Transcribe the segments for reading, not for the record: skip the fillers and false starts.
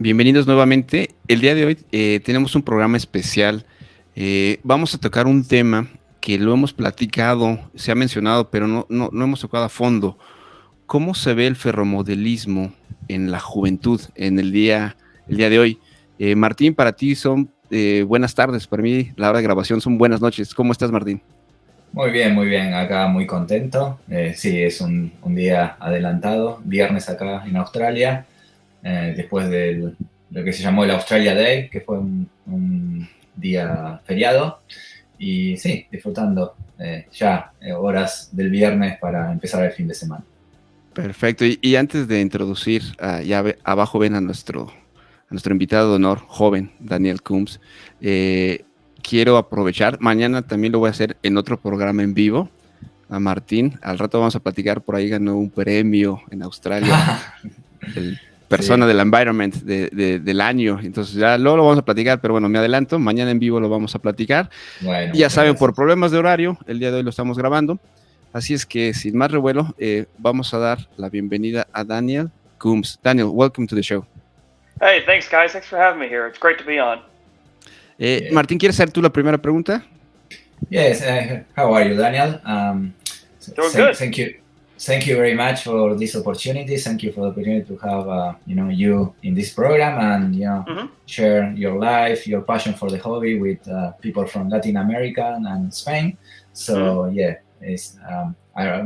Bienvenidos nuevamente. El día de hoy tenemos un programa especial. Vamos a tocar un tema que lo hemos platicado, se ha mencionado, pero no hemos tocado a fondo. ¿Cómo se ve el ferromodelismo en la juventud en el día de hoy? Martín, para ti son buenas tardes. Para mí, la hora de grabación son buenas noches. ¿Cómo estás, Martín? Muy bien, acá muy contento. Sí, es un día adelantado, viernes acá en Australia, después de lo que se llamó el Australia Day, que fue un día feriado. Y sí, disfrutando horas del viernes para empezar el fin de semana. Perfecto. Y antes de introducir, abajo ven a nuestro invitado de honor, joven, Daniel Coombs. Quiero aprovechar, mañana también lo voy a hacer en otro programa en vivo, a Martín. Al rato vamos a platicar, por ahí ganó un premio en Australia, el persona Sí. del environment del año. Entonces ya luego lo vamos a platicar, pero bueno, me adelanto, mañana en vivo lo vamos a platicar. Bueno, Ya muchas saben, por gracias. problemas de horario, el día de hoy lo estamos grabando. Así es que, sin más revuelo, vamos a dar la bienvenida a Daniel Coombs. Daniel, welcome to the show. Hey, thanks, guys. Thanks for having me here. It's great to be on. Yeah. Martín, ¿quieres hacer tú la primera pregunta? Yes, how are you, Daniel? Doing good. Thank you very much for this opportunity. Thank you for the opportunity to have you in this program and share your life, your passion for the hobby with people from Latin America and Spain. So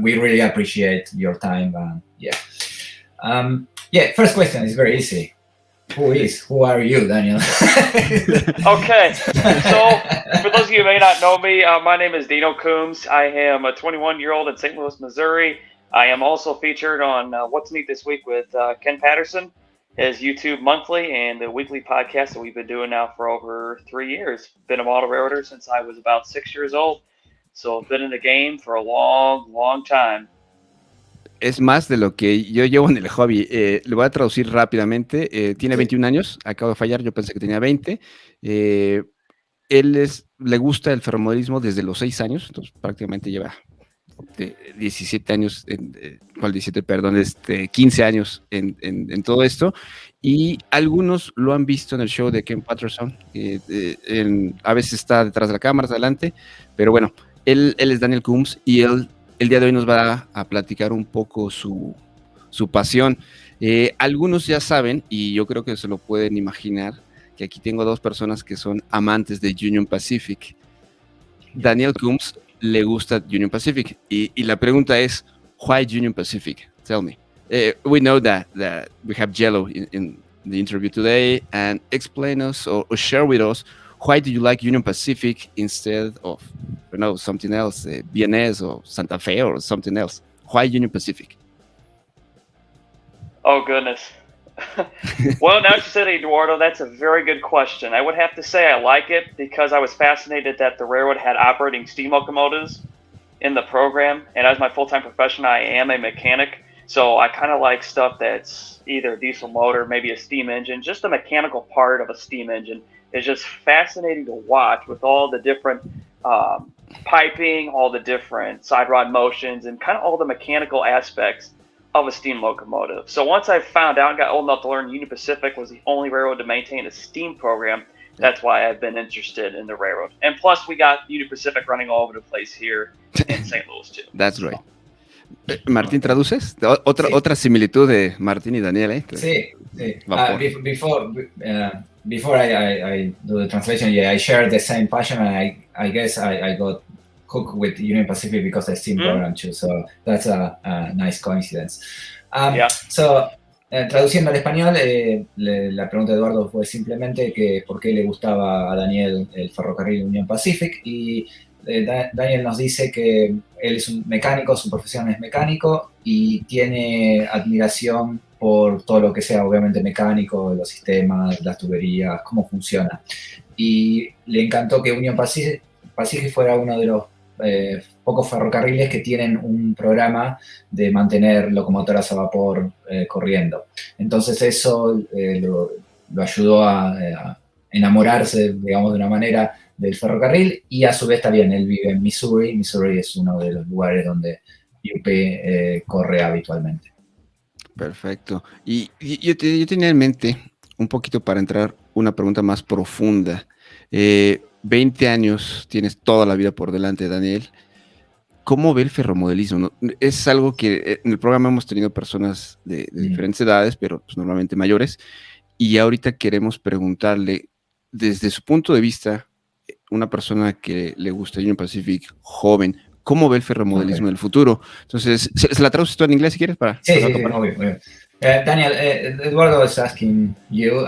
we really appreciate your time. First question is very easy. Who are you, Daniel? Okay, so for those of you who may not know me, my name is Dino Coombs. I am a 21-year-old in St. Louis, Missouri. I am also featured on What's Neat This Week with Ken Patterson, his YouTube monthly and the weekly podcast that we've been doing now for over 3 years. Been a model railroader since I was about 6 years old, so I've been in the game for a long, long time. Es más de lo que yo llevo en el hobby. Le voy a traducir rápidamente. Tiene 21 años, acabo de fallar, yo pensé que tenía 20. Le gusta el ferromodelismo desde los 6 años, entonces prácticamente lleva 17 años, 17, perdón, 15 años en todo esto. Y algunos lo han visto en el show de Ken Patterson. A veces está detrás de la cámara, adelante, pero bueno, él es Daniel Coombs y el día de hoy nos va a platicar un poco su pasión. Algunos ya saben, y yo creo que se lo pueden imaginar, que aquí tengo dos personas que son amantes de Union Pacific. Daniel Coombs le gusta Union Pacific, y la pregunta es, why Union Pacific? Tell me. We know that we have Jello in the interview today, and explain us or share with us, why do you like Union Pacific instead of, something else, BNS or Santa Fe or something else? Why Union Pacific? Oh, goodness. Well, now you said it, Eduardo, that's a very good question. I would have to say I like it because I was fascinated that the railroad had operating steam locomotives in the program. And as my full-time profession, I am a mechanic. So I kind of like stuff that's either a diesel motor, maybe a steam engine. Just the mechanical part of a steam engine is just fascinating to watch with all the different piping, all the different side rod motions, and kind of all the mechanical aspects of a steam locomotive. So once I found out and got old enough to learn Union Pacific was the only railroad to maintain a steam program, that's why I've been interested in the railroad. And plus, we got Union Pacific running all over the place here in St. Louis, too. That's right. Martín, ¿traduces? Otra similitud de Martín y Daniel, ¿eh? Sí. Before I do the translation, I share the same passion, and I guess I got hooked with Union Pacific because I steam program too, so that's a nice coincidence. So, traduciendo al español, la pregunta de Eduardo fue simplemente que por qué le gustaba a Daniel el ferrocarril Union Pacific, y Daniel nos dice que él es un mecánico, su profesión es mecánico, y tiene admiración por todo lo que sea obviamente mecánico, los sistemas, las tuberías, cómo funciona. Y le encantó que Union Pacific fuera uno de los pocos ferrocarriles que tienen un programa de mantener locomotoras a vapor corriendo. Entonces eso lo ayudó a enamorarse, digamos, de una manera del ferrocarril, y a su vez también él vive en Missouri. Missouri es uno de los lugares donde UP corre habitualmente. Perfecto. Y yo tenía en mente un poquito para entrar una pregunta más profunda. 20 años, tienes toda la vida por delante, Daniel. ¿Cómo ve el ferromodelismo? ¿No? Es algo que en el programa hemos tenido personas de diferentes edades, pero pues, normalmente mayores, y ahorita queremos preguntarle, desde su punto de vista, una persona que le gusta Union Pacific, joven, ¿cómo ve el ferromodelismo del futuro? Entonces, ¿se la traduces tú en inglés si quieres? Sí, obvio. Daniel, Eduardo was asking you,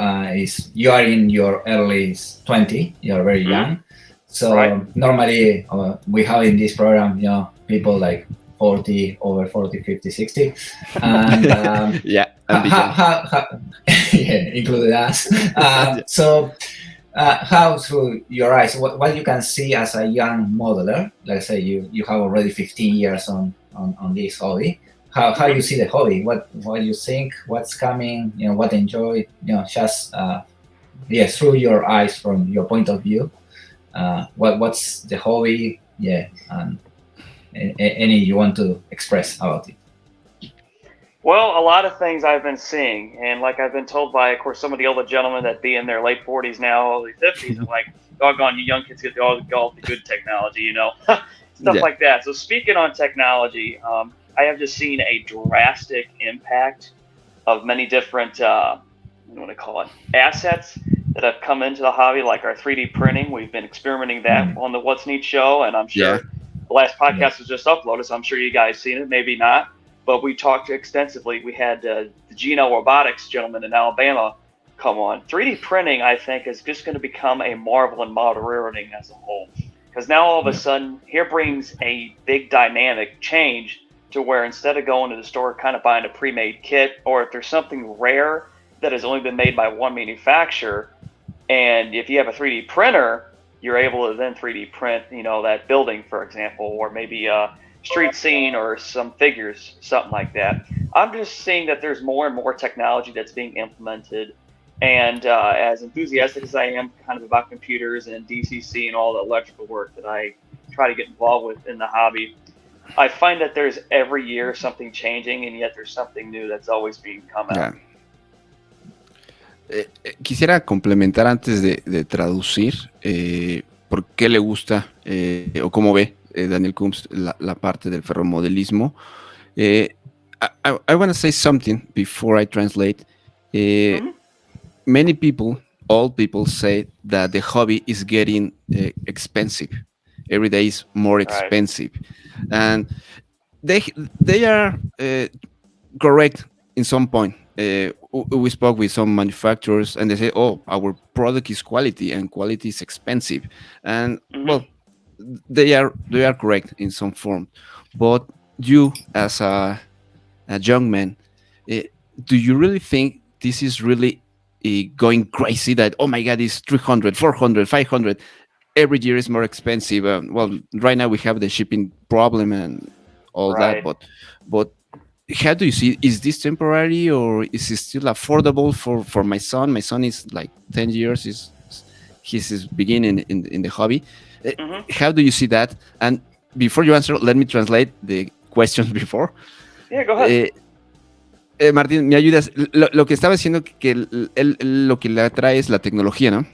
you are in your early 20, you are very young. So normally we have in this program, people like 40, over 40, 50, 60. And yeah, yeah, included us. So how through your eyes, what you can see as a young modeler, let's say you have already 15 years on this hobby, how you see the hobby, what you think, what's coming, what enjoy, just through your eyes, from your point of view, what's the hobby, and any you want to express about it. Well, a lot of things I've been seeing, and like I've been told by, of course, some of the older gentlemen that be in their late 40s now, early 50s, and like, doggone, you young kids get all the good technology, stuff like that. So speaking on technology, I have just seen a drastic impact of many different, what do I call it, assets that have come into the hobby, like our 3D printing. We've been experimenting that on the What's Neat show, and I'm sure the last podcast was just uploaded, so I'm sure you guys seen it, maybe not. But we talked extensively. We had the Geno Robotics gentleman in Alabama come on. 3D printing, I think, is just going to become a marvel in modernity as a whole. Because now all of a sudden, here brings a big dynamic change to where instead of going to the store kind of buying a pre-made kit, or if there's something rare that has only been made by one manufacturer, and if you have a 3D printer, you're able to then 3D print, that building, for example, or maybe a street scene or some figures, something like that. I'm just seeing that there's more and more technology that's being implemented. And as enthusiastic as I am kind of about computers and DCC and all the electrical work that I try to get involved with in the hobby, I find that there's every year something changing, and yet there's something new that's always being come out. Quisiera complementar antes de traducir por qué le gusta o cómo ve Daniel Coombs la parte del ferromodelismo. I want to say something before I translate. Many people, all people, say that the hobby is getting expensive. Every day is more expensive, and they are correct in some point. We spoke with some manufacturers, and they say, "Oh, our product is quality, and quality is expensive." And well, they are correct in some form. But you, as a young man, do you really think this is really going crazy? That, oh my God, it's 300, 400, 500. Every year is more expensive. Well, right now we have the shipping problem and all that. But how do you see? Is this temporary, or is it still affordable for my son? My son is like 10 years. He's beginning in the hobby. How do you see that? And before you answer, let me translate the questions before. Yeah, go ahead. Martín, ¿me ayudas? Lo que estaba diciendo que lo que le atrae es la tecnología, ¿no?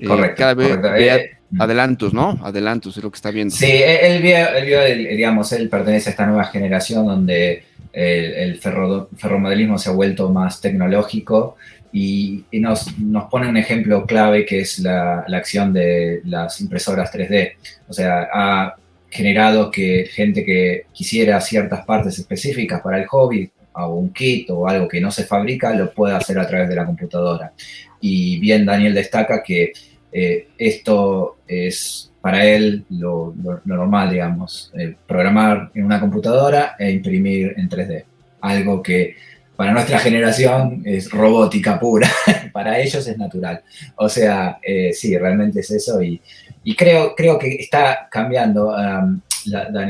Correcto. Cada vez ve adelantos, ¿no? Adelantos es lo que está viendo. Sí, él vio, digamos, él pertenece a esta nueva generación donde el ferromodelismo se ha vuelto más tecnológico y nos pone un ejemplo clave que es la acción de las impresoras 3D. O sea, ha generado que gente que quisiera ciertas partes específicas para el hobby, o un kit o algo que no se fabrica, lo puede hacer a través de la computadora. Y bien, Daniel destaca que esto es para él lo normal, digamos, programar en una computadora e imprimir en 3D. Algo que para nuestra generación es robótica pura, para ellos es natural. O sea, sí, realmente es eso y creo que está cambiando la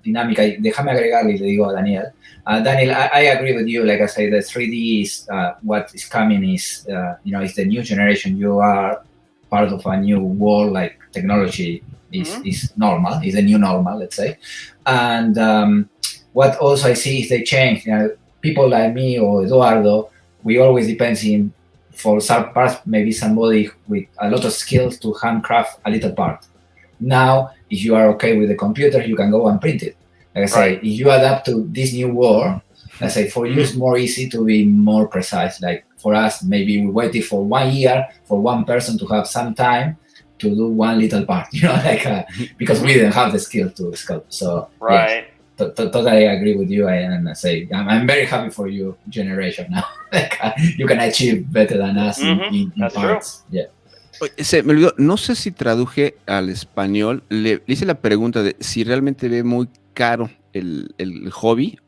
dinámica. Y déjame agregarle y le digo a Daniel. Daniel, I agree with you. Like I say, the 3D is what is coming is, is the new generation. You are part of a new world, like technology is normal, is a new normal, let's say. And what also I see is they change. People like me or Eduardo, we always depend in for some parts, maybe somebody with a lot of skills to handcraft a little part. Now, if you are okay with the computer, you can go and print it. Like I say, if you adapt to this new world, I say for you it's more easy to be more precise. Like for us, maybe we waited for 1 year for one person to have some time to do one little part, like because we didn't have the skill to sculpt. So yes, totally agree with you. And I say I'm very happy for your generation now. Like you can achieve better than us in parts. Yeah. Se me olvidó, no sé si traduje al español, le hice la pregunta de si realmente ve muy caro el hobby,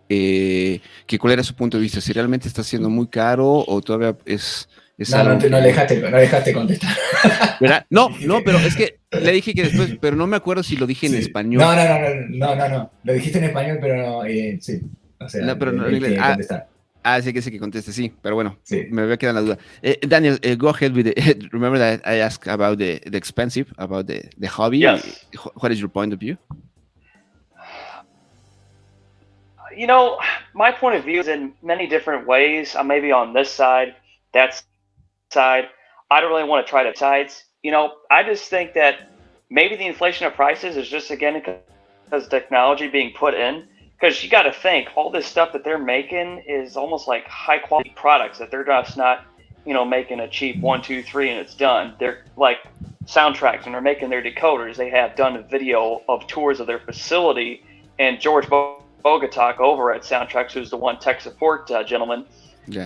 que cuál era su punto de vista, si realmente está siendo muy caro o todavía es algo que... no dejaste contestar. ¿Verdad? No, pero es que le dije que después, pero no me acuerdo si lo dije en español. No, lo dijiste en español, pero no, sí, o sea, no, pero no en inglés. Sí que conteste, sí, pero bueno, sí. Me había quedado la duda. Daniel, go ahead with it. Remember that I asked about the expensive, about the hobby. Yes. What is your point of view? My point of view is in many different ways. I'm maybe on this side, that side. I don't really want to try to sides. I just think that maybe the inflation of prices is just, again, because technology being put in. Because you got to think, all this stuff that they're making is almost like high quality products that they're just not, making a cheap 1, 2, 3 and it's done. They're like soundtracks, and they're making their decoders. They have done a video of tours of their facility, and George Bogatak over at Soundtracks, who's the one tech support gentleman,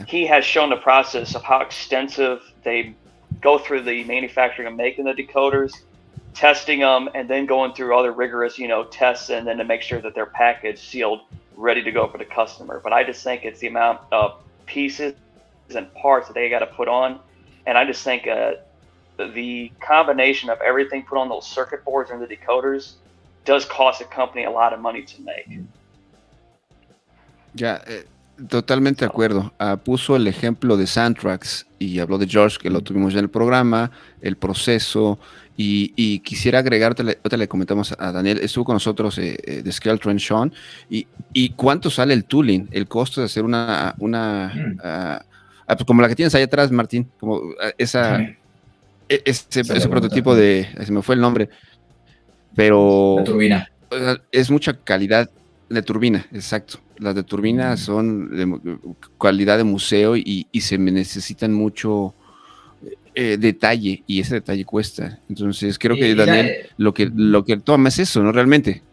he has shown the process of how extensive they go through the manufacturing of making the decoders, testing them, and then going through other rigorous, tests, and then to make sure that they're packaged, sealed, ready to go for the customer. But I just think it's the amount of pieces and parts that they got to put on, and I just think the combination of everything put on those circuit boards and the decoders does cost a company a lot of money to make. Ya, totalmente de acuerdo. Puso el ejemplo de Soundtracks y habló de George, que lo tuvimos ya en el programa, el proceso, y quisiera agregar, otra le comentamos a Daniel, estuvo con nosotros de Skeltron Sean, y cuánto sale el tooling, el costo de hacer pues como la que tienes ahí atrás, Martín, como ese prototipo se me fue el nombre, pero la turbina. Es mucha calidad de turbina, exacto. Las de turbina son de calidad de museo y se me necesitan mucho detalle, y ese detalle cuesta. Entonces creo que Daniel lo que toma es eso, ¿no? Realmente.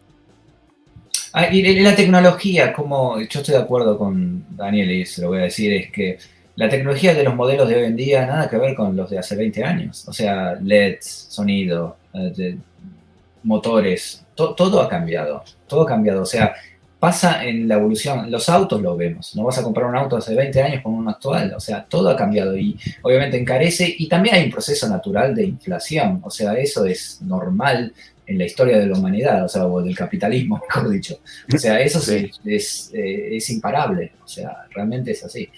Y la tecnología, como yo estoy de acuerdo con Daniel, y se lo voy a decir, es que la tecnología de los modelos de hoy en día nada que ver con los de hace 20 años. O sea, LEDs, sonido, motores, todo ha cambiado. Todo ha cambiado. O sea, pasa en la evolución. Los autos lo vemos. No vas a comprar un auto hace 20 años con uno actual. O sea, todo ha cambiado y obviamente encarece. Y también hay un proceso natural de inflación. O sea, eso es normal en la historia de la humanidad, o sea, o del capitalismo, mejor dicho. O sea, eso sí. es imparable. O sea, realmente es así.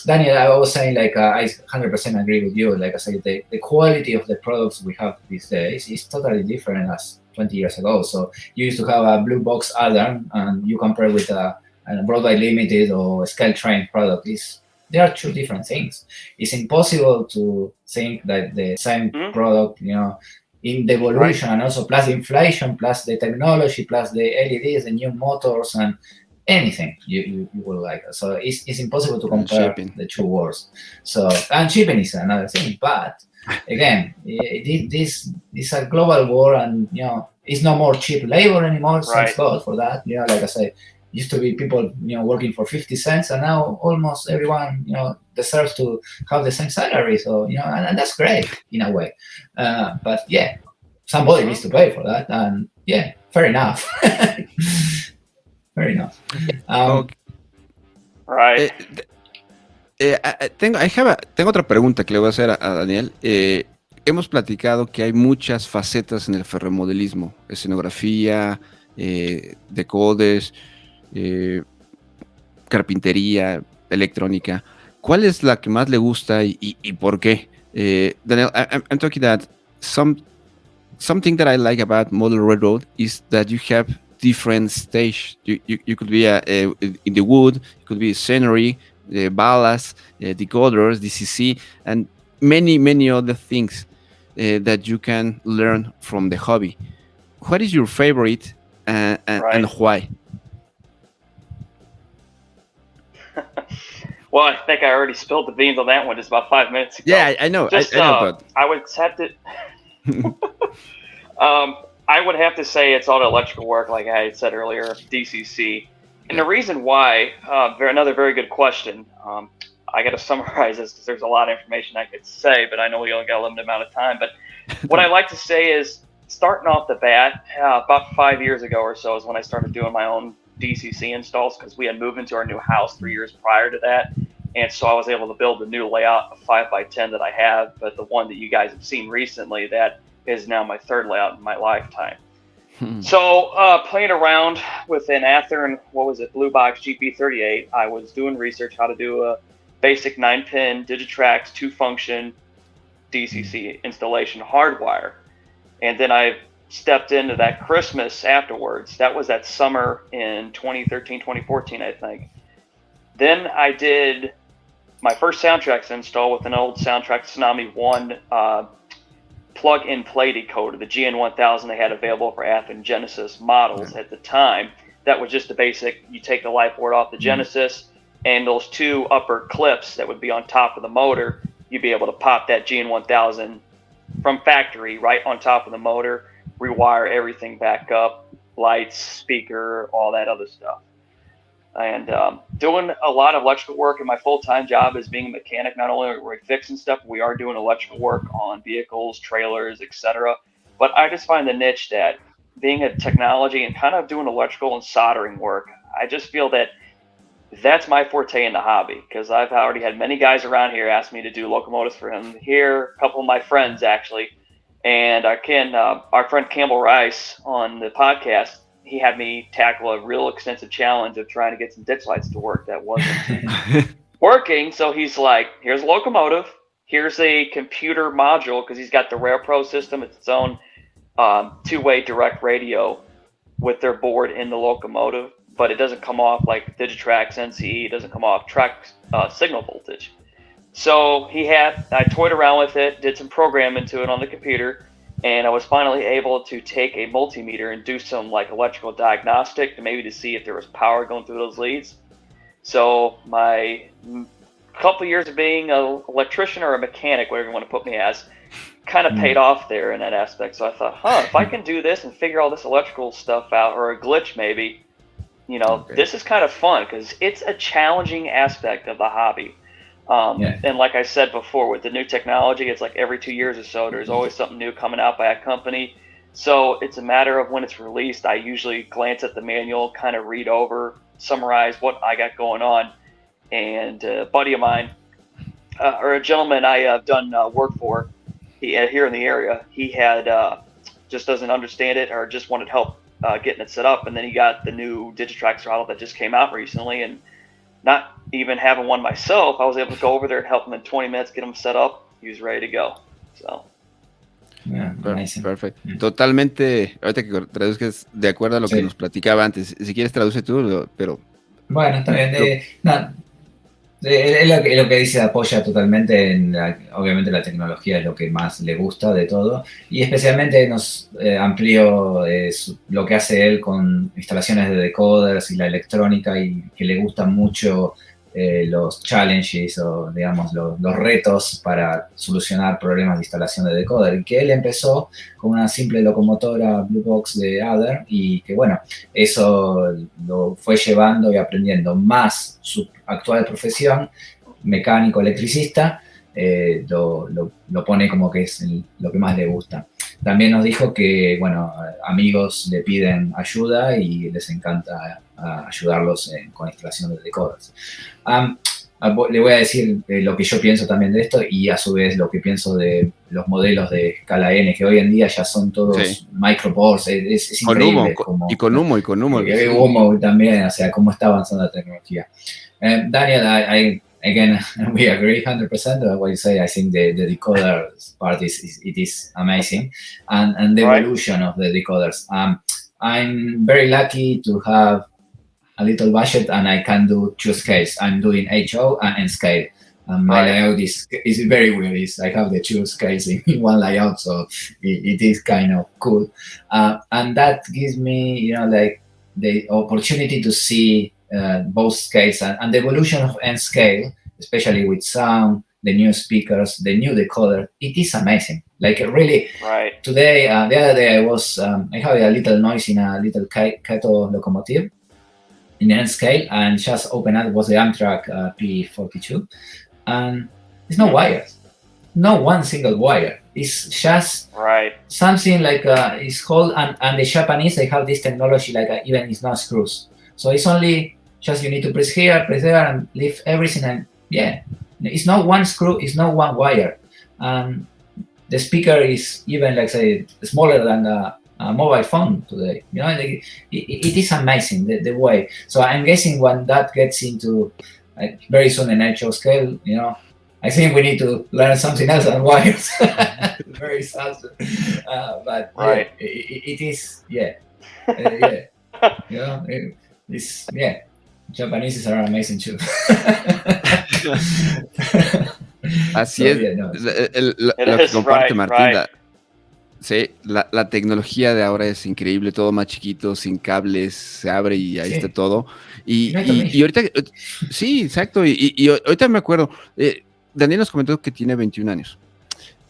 Daniel, I was saying, like, I 100% agree with you. Like I said, the quality of the products we have these days is totally different as 20 years ago. So you used to have a blue box alarm, and you compare with a Broadway Limited or Scale Train product. They are two different things. It's impossible to think that the same product, in the evolution, and also plus inflation, plus the technology, plus the LEDs, the new motors, and anything you will like. So it's impossible to compare the two worlds. So, and shipping is another thing, but again, this is a global war, and it's no more cheap labor anymore. Thanks God for that. Like I said, used to be people working for 50 cents, and now almost everyone deserves to have the same salary. So and that's great in a way. But yeah, somebody needs to pay for that, and yeah, fair enough. Fair enough. Right. Tengo otra pregunta que le voy a hacer a Daniel. Hemos platicado que hay muchas facetas en el ferromodelismo: escenografía, decodes, carpintería, electrónica. ¿Cuál es la que más le gusta y por qué? Daniel, I'm talking that something that I like about Model Railroad is that you have different stage. You could be in the wood, it could be scenery, balas, decoders, DCC, and many other things that you can learn from the hobby. What is your favorite and why? Well, I think I already spilled the beans on that one just about 5 minutes ago. Yeah, I know. Just, I know, but I would have to. I would have to say it's all the electrical work, like I had said earlier, DCC. And the reason why, another very good question. I got to summarize this because there's a lot of information I could say, but I know we only got a limited amount of time. But what I like to say is, starting off the bat, about 5 years ago or so is when I started doing my own DCC installs, because we had moved into our new house 3 years prior to that. And so I was able to build the new layout of 5x10 that I have, but the one that you guys have seen recently, that is now my third layout in my lifetime. So playing around with an Athearn, what was it, Blue Box GP38, I was doing research how to do a basic 9-pin Digitrax 2-function DCC installation hardwire. And then I stepped into that Christmas afterwards. That was that summer in 2013, 2014, I think. Then I did my first Soundtrax install with an old Soundtrax Tsunami 1 plug-and-play decoder, the GN1000 they had available for Athearn Genesis models at the time. That was just the basic, you take the light board off the Genesis, and those two upper clips that would be on top of the motor, you'd be able to pop that GN1000 from factory right on top of the motor, rewire everything back up, lights, speaker, all that other stuff. And doing a lot of electrical work in my full-time job as being a mechanic. Not only are we fixing stuff, we are doing electrical work on vehicles, trailers, etc. But I just find the niche that being a technology and kind of doing electrical and soldering work, I just feel that that's my forte in the hobby, because I've already had many guys around here ask me to do locomotives for him here, a couple of my friends actually, and our friend Campbell Rice on the podcast, he had me tackle a real extensive challenge of trying to get some ditch lights to work that wasn't working. So he's like, here's a locomotive, here's a computer module, because he's got the RailPro system, it's its own two-way direct radio with their board in the locomotive, but it doesn't come off like Digitrax NCE, it doesn't come off track signal voltage. So I toyed around with it, did some programming to it on the computer, and I was finally able to take a multimeter and do some like electrical diagnostic to see if there was power going through those leads. So my couple years of being an electrician or a mechanic, whatever you want to put me as, kind of paid off there in that aspect. So I thought, if I can do this and figure all this electrical stuff out, or a glitch maybe, this is kind of fun, because it's a challenging aspect of the hobby. And like I said before, with the new technology, it's like every 2 years or so, there's always something new coming out by a company. So it's a matter of when it's released, I usually glance at the manual, kind of read over, summarize what I got going on. And a buddy of mine, or a gentleman I have done work for here in the area, he had just doesn't understand it or just wanted help getting it set up. And then he got the new Digitrax throttle that just came out recently, and not even having one myself, I was able to go over there and help him in 20 minutes, get him set up. He was ready to go. So. Perfecto. Totalmente, ahorita que traduzcas de acuerdo a lo que nos platicaba antes. Si quieres traduce tú, pero... Bueno, está bien. Es lo que dice, apoya totalmente obviamente la tecnología es lo que más le gusta de todo, y especialmente nos amplió lo que hace él con instalaciones de decoders y la electrónica, y que le gustan mucho los challenges o digamos los retos para solucionar problemas de instalación de decoder, y que él empezó con una simple locomotora Blue Box de Athearn, y que bueno, eso lo fue llevando y aprendiendo más su actual profesión, mecánico electricista, lo pone como que es lo que más le gusta. También nos dijo que, bueno, amigos le piden ayuda y les encanta ayudarlos con instalación de decoders. Le voy a decir lo que yo pienso también de esto, y a su vez lo que pienso de los modelos de escala N, que hoy en día ya son todos microboards. Es increíble. Con humo. Humo también, o sea, cómo está avanzando la tecnología. Daniel, again, we agree 100% on what you say. I think the decoder part is amazing, and the evolution of the decoders. I'm very lucky to have a little budget, and I can do two scales. I'm doing HO and scale. My layout is very weird. I have the two scales in one layout, so it is kind of cool. And that gives me, like the opportunity to see both scales and the evolution of N scale, especially with sound, the new speakers, the new decoder. It is amazing. Like really, today, the other day, I had a little noise in a little Kato locomotive in N scale, and just open up was the Amtrak P42, and there's no wires, no one single wire. It's just something like it's called, and the Japanese, they have this technology like even it's not screws, so it's only just you need to press here, press there, and lift everything, and it's not one screw, it's not one wire. The speaker is even, like say, smaller than a mobile phone today. It is amazing the way. So I'm guessing when that gets into very soon an HO scale, I think we need to learn something else on wires. Very sad. But it is, it's, Japanese are amazing too. Así es. Lo que comparte Martín, sí, la tecnología de ahora es increíble, todo más chiquito, sin cables, se abre y ahí está todo. Y ahorita, sí, exacto, y ahorita me acuerdo, Daniel nos comentó que tiene 21 años.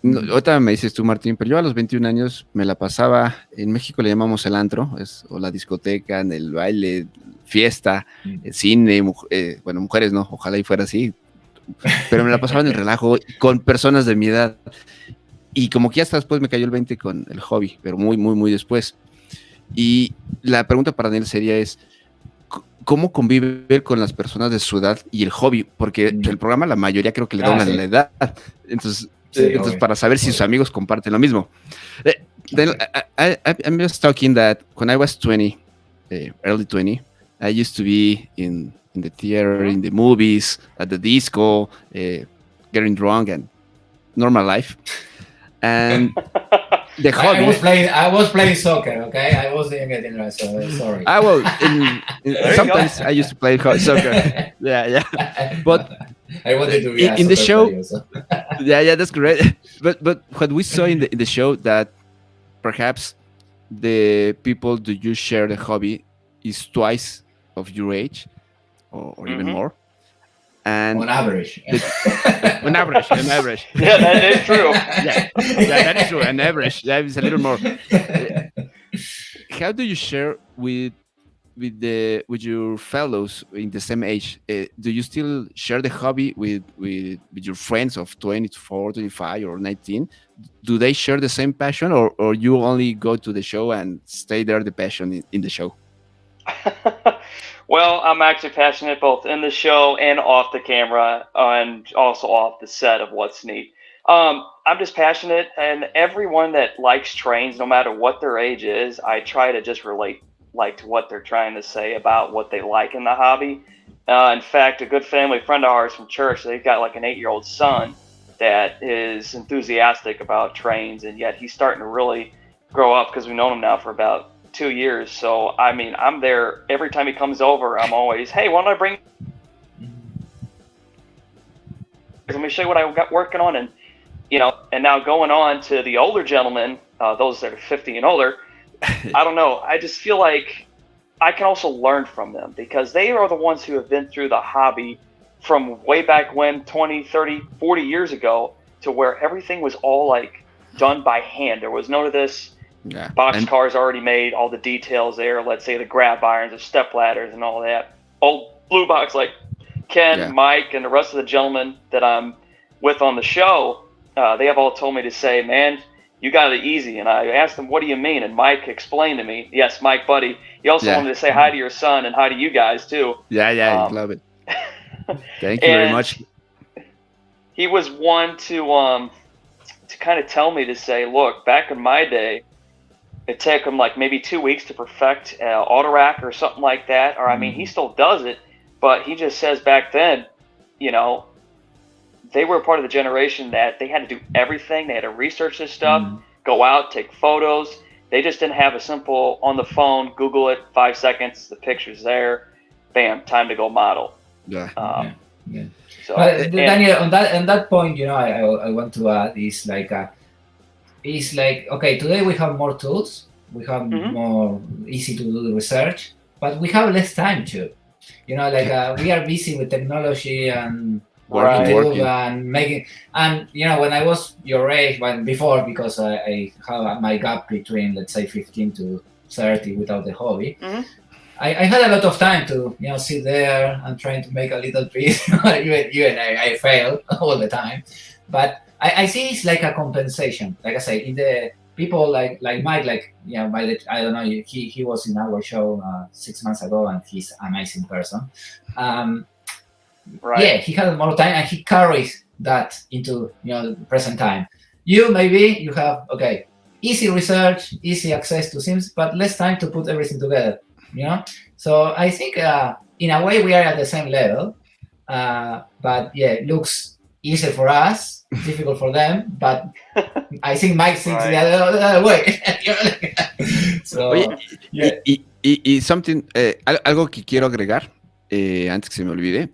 Ahorita me dices tú, Martín, pero yo a los 21 años me la pasaba, en México le llamamos el antro, o la discoteca, en el baile, fiesta, el cine, bueno, mujeres no, ojalá y fuera así, pero me la pasaba en el relajo con personas de mi edad. Y como que hasta después me cayó el 20 con el hobby, pero muy, muy, muy después. Y la pregunta para Daniel sería ¿cómo convive con las personas de su edad y el hobby? Porque el programa la mayoría creo que le da la edad. Entonces para saber si sus amigos comparten lo mismo. Daniel, I'm just talking that when I was 20, early 20, I used to be in the theater, in the movies, at the disco, getting drunk and normal life. And the hobby. I was playing soccer. Okay, I wasn't getting right. So sorry. Sometimes I used to play soccer. Yeah. But I wanted to be in the show. Player, so. Yeah, that's great. But what we saw in the show that perhaps the people that you share the hobby is twice of your age, or even more. And on average. On average. Yeah, that is true. Yeah, that is true. On average, that is a little more. How do you share with your fellows in the same age? Do you still share the hobby with your friends of 24, 25, or 19? Do they share the same passion, or you only go to the show and stay there, the passion in the show? Well, I'm actually passionate both in the show and off the camera, and also off the set of What's Neat. I'm just passionate, and everyone that likes trains, no matter what their age is, I try to just relate to what they're trying to say about what they like in the hobby. In fact, a good family friend of ours from church, they've got like an 8-year-old son that is enthusiastic about trains, and yet he's starting to really grow up because we've known him now for about 2 years. So I mean, I'm there every time he comes over. I'm always, hey, why don't I bring, let me show you what I got working on. And and now going on to the older gentlemen, those that are 50 and older, I don't know, I just feel like I can also learn from them, because they are the ones who have been through the hobby from way back when, 20, 30, 40 years ago, to where everything was all like done by hand. There was none of this boxcars already made, all the details there, let's say the grab irons, the step ladders, and all that. Old blue box like Ken, Mike, and the rest of the gentlemen that I'm with on the show, they have all told me to say, man, you got it easy. And I asked them, what do you mean? And Mike explained to me, yes, Mike, buddy, he also wanted to say hi to your son and hi to you guys too. Yeah, love it. Thank you very much. He was one to kind of tell me to say, look, back in my day, it took him like maybe 2 weeks to perfect auto rack or something like that. Or I mean, he still does it, but he just says back then, they were part of the generation that they had to do everything. They had to research this stuff, go out, take photos. They just didn't have a simple on the phone, Google it, 5 seconds, the picture's there. bam, time to go model. Yeah. So, Daniel, on that point, I want to add is like okay, today we have more tools, we have more easy to do the research, but we have less time too. We are busy with technology and working. and making, and when I was your age, before, because I have my gap between, let's say, 15 to 30 without the hobby. I had a lot of time to sit there and trying to make a little piece. even I fail all the time, but I see it's like a compensation. Like I say, in the people like Mike, I don't know, he was in our show 6 months ago, and he's an amazing person. Yeah, he had more time, and he carries that into the present time. You have easy research, easy access to things, but less time to put everything together. So I think in a way we are at the same level, but it looks easier for us, difficult for them, but I think Mike thinks the other way. So, oye, y something, algo que quiero agregar, antes que se me olvide.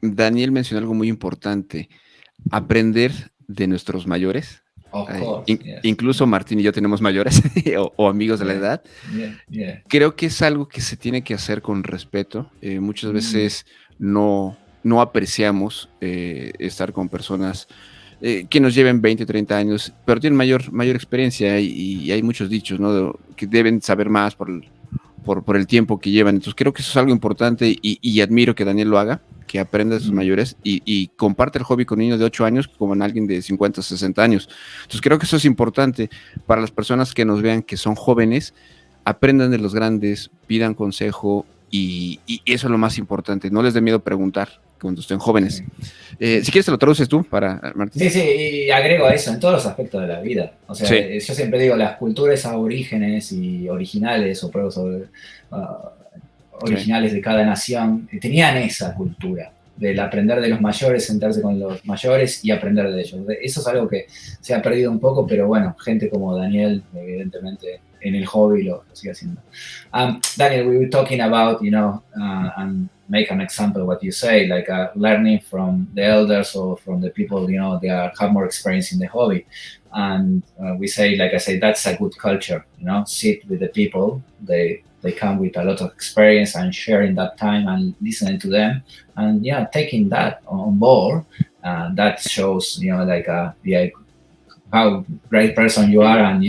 Daniel mencionó algo muy importante: aprender de nuestros mayores. Of course, yes. Incluso Martín y yo tenemos mayores o amigos de la edad. Creo que es algo que se tiene que hacer con respeto. Muchas veces no apreciamos estar con personas que nos lleven 20, 30 años, pero tienen mayor experiencia, y hay muchos dichos, ¿no?, que deben saber más por el tiempo que llevan. Entonces creo que eso es algo importante, y admiro que Daniel lo haga, que aprenda de sus mayores y comparte el hobby con niños de 8 años como en alguien de 50, 60 años. Entonces creo que eso es importante para las personas que nos vean, que son jóvenes. Aprendan de los grandes, pidan consejo, y eso es lo más importante. No les dé miedo preguntar cuando estén jóvenes. Si quieres te lo traduces tú para Martín. Sí, y agrego a eso en todos los aspectos de la vida. O sea, yo siempre digo, las culturas aborígenes y originales, o pueblos originales de cada nación, tenían esa cultura del aprender de los mayores, sentarse con los mayores y aprender de ellos. Eso es algo que se ha perdido un poco, pero bueno, gente como Daniel, evidentemente, en el hobby lo sigue haciendo. Daniel, we were talking about, and make an example of what you say, like learning from the elders or from the people, they have more experience in the hobby. And we say, like I say, that's a good culture, sit with the people. They come with a lot of experience, and sharing that time and listening to them, and taking that on board. That shows, how great person you are, and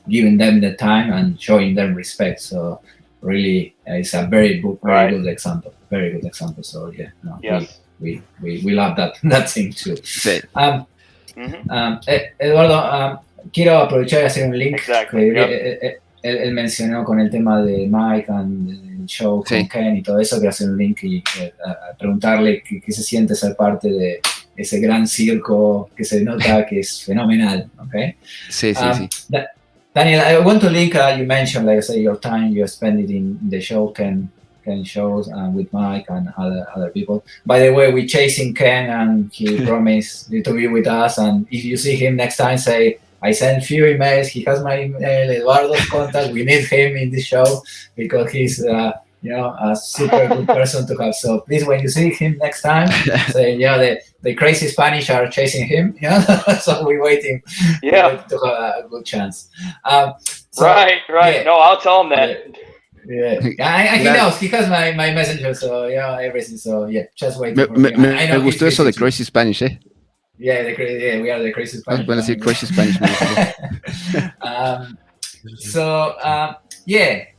giving them the time and showing them respect. So really, it's a very good example. Very good example. So we love that thing too. Sí. Eduardo, quiero aprovechar y hacer un link. Exactly. Él mencionó con el tema de Mike and el show con Ken y todo eso. Quiero hacer un link y preguntarle qué se siente ser parte de ese gran circo que se nota que es fenomenal. Okay? Sí. Daniel, I want to link, you mentioned, like I say, your time you spent it in the show, Ken shows, with Mike and other people. By the way, we're chasing Ken, and he promised to be with us. And if you see him next time, say, I sent few emails. He has my email, Eduardo's contact. We need him in this show because he's, a super good person to have. So please, when you see him next time, say, the crazy Spanish are chasing him. So we're waiting to have a good chance. Right. Yeah. No, I'll tell him that. He knows. He has my messenger. So everything. So just wait. Me gustó eso de crazy Spanish, eh? Yeah, we are the crazy Spanish. Bueno, decir crazy Spanish.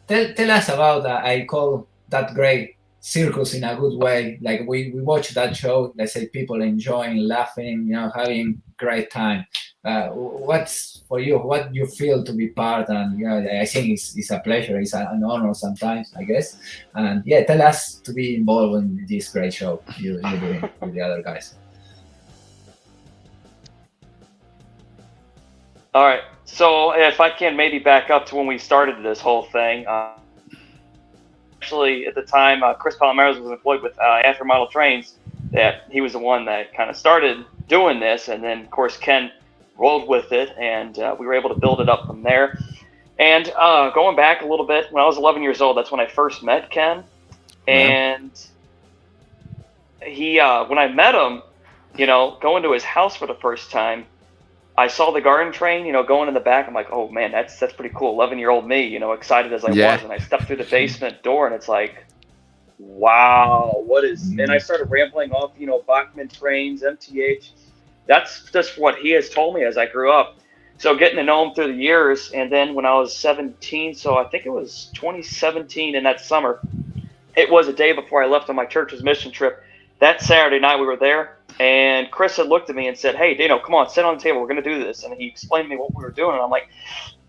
Tell us about I call that great circus in a good way. Like we watch that show. Let's say people enjoying, laughing, having great time. What's for you? What you feel to be part? And I think it's a pleasure. It's an honor sometimes, I guess. And tell us to be involved in this great show you're doing with the other guys. All right. So if I can maybe back up to when we started this whole thing. Actually, at the time, Chris Palomares was employed with After Model Trains. That he was the one that kind of started doing this, and then of course Ken rolled with it, and we were able to build it up from there. And going back a little bit, when I was 11 years old, that's when I first met Ken. And he, when I met him, you know, going to his house for the first time, I saw the garden train, you know, going in the back. I'm like, oh man, that's pretty cool. 11-year-old me, you know, excited as I was, and I stepped through the basement door, and it's like, wow, what is? And I started rambling off, you know, Bachmann trains, MTH. That's just what he has told me as I grew up. So getting to know him through the years, and then when I was 17, so I think it was 2017 in that summer, it was a day before I left on my church's mission trip. That Saturday night we were there, and Chris had looked at me and said, hey, Dano, come on, sit on the table. We're going to do this. And he explained to me what we were doing, and I'm like,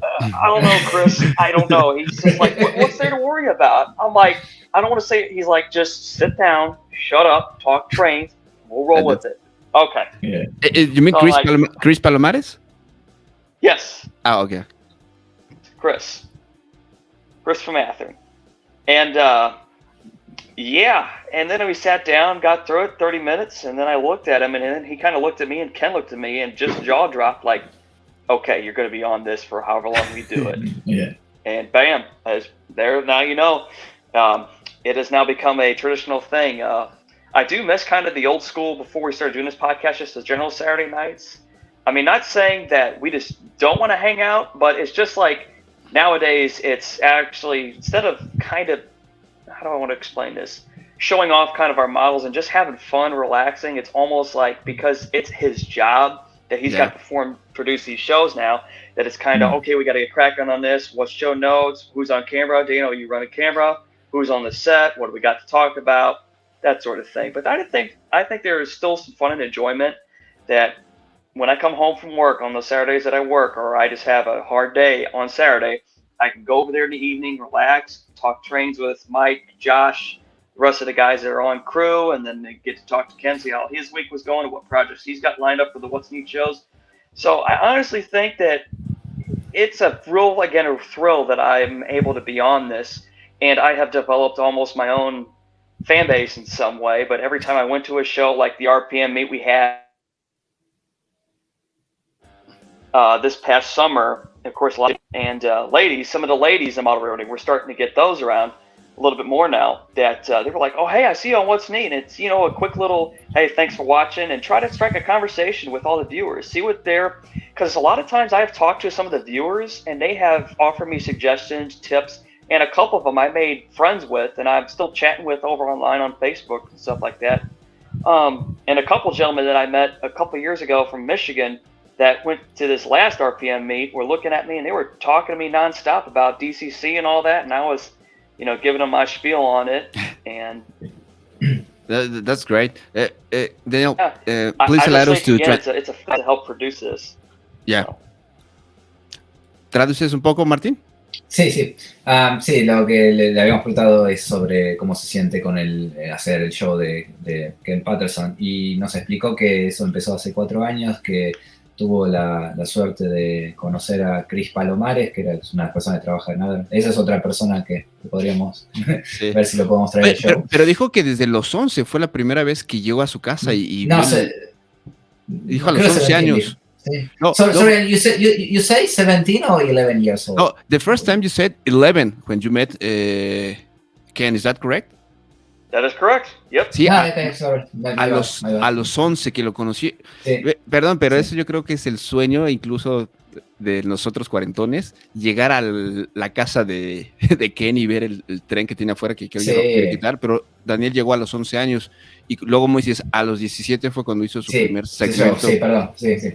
I don't know, Chris. I don't know. He's just like, what's there to worry about? I'm like, I don't want to say it. He's like, just sit down, shut up, talk trains, we'll roll with it. Okay. Yeah. You mean Chris, like, Chris Palomares? Yes. Oh, okay. Chris from Athens. And yeah, and then we sat down, got through it, 30 minutes, and then I looked at him, and then he kind of looked at me, and Ken looked at me, and just jaw dropped like, okay, you're going to be on this for however long we do it. Yeah. And bam, there, now you know. It has now become a traditional thing. I do miss kind of the old school before we started doing this podcast, just the general Saturday nights. I mean, not saying that we just don't want to hang out, but it's just like nowadays it's actually, instead of kind of, how do I want to explain this? Showing off kind of our models and just having fun, relaxing. It's almost like, because it's his job that he's got to produce these shows now, that it's kind of, okay, we got to get cracking on this. What's show notes? Who's on camera? Dano, you run a camera? Who's on the set? What do we got to talk about? That sort of thing. But I think there is still some fun and enjoyment that when I come home from work on those Saturdays that I work, or I just have a hard day on Saturday, I can go over there in the evening, relax, talk trains with Mike, Josh, the rest of the guys that are on crew, and then they get to talk to Ken, see how his week was going and what projects he's got lined up for the What's Neat shows. So I honestly think that it's a thrill that I'm able to be on this, and I have developed almost my own fan base in some way. But every time I went to a show like the RPM meet we had this past summer, of course, and some of the ladies in model railroading, we're starting to get those around a little bit more now, that they were like, oh, hey, I see you on What's Neat. And it's, you know, a quick little, hey, thanks for watching, and try to strike a conversation with all the viewers. See what because a lot of times I have talked to some of the viewers, and they have offered me suggestions, tips, and a couple of them I made friends with, and I'm still chatting with over online on Facebook and stuff like that. And a couple gentlemen that I met a couple years ago from Michigan that went to this last RPM meet were looking at me, and they were talking to me nonstop about DCC and all that, and I was, you know, giving them my spiel on it, and that's great. Daniel, please allow us to it's a fun to help produce this. Yeah. So. ¿Traduces un poco, Martín? Sí. Sí, lo que le habíamos preguntado es sobre cómo se siente con hacer el show de Ken Patterson, y nos explicó que eso empezó hace 4 años, que tuvo la suerte de conocer a Chris Palomares, que era una persona que trabaja en Adler. Esa es otra persona que podríamos ver si lo podemos traer al show. Pero dijo que desde los 11 fue la primera vez que llegó a su casa y no sé. Dijo a los 11 años. Sí. No, sorry, you say 17 or 11 years old? No, the first time you said 11 when you met Ken, is that correct? That is correct. Yep. Sí, a los 11 que lo conocí. Sí. Perdón, pero eso yo creo que es el sueño incluso de nosotros cuarentones, llegar a la casa de Ken y ver el tren que tiene afuera, que hoy no quiere quitar, pero Daniel llegó a los 11 años y luego Moisés a los 17 fue cuando hizo su primer segmento. Sí, perdón,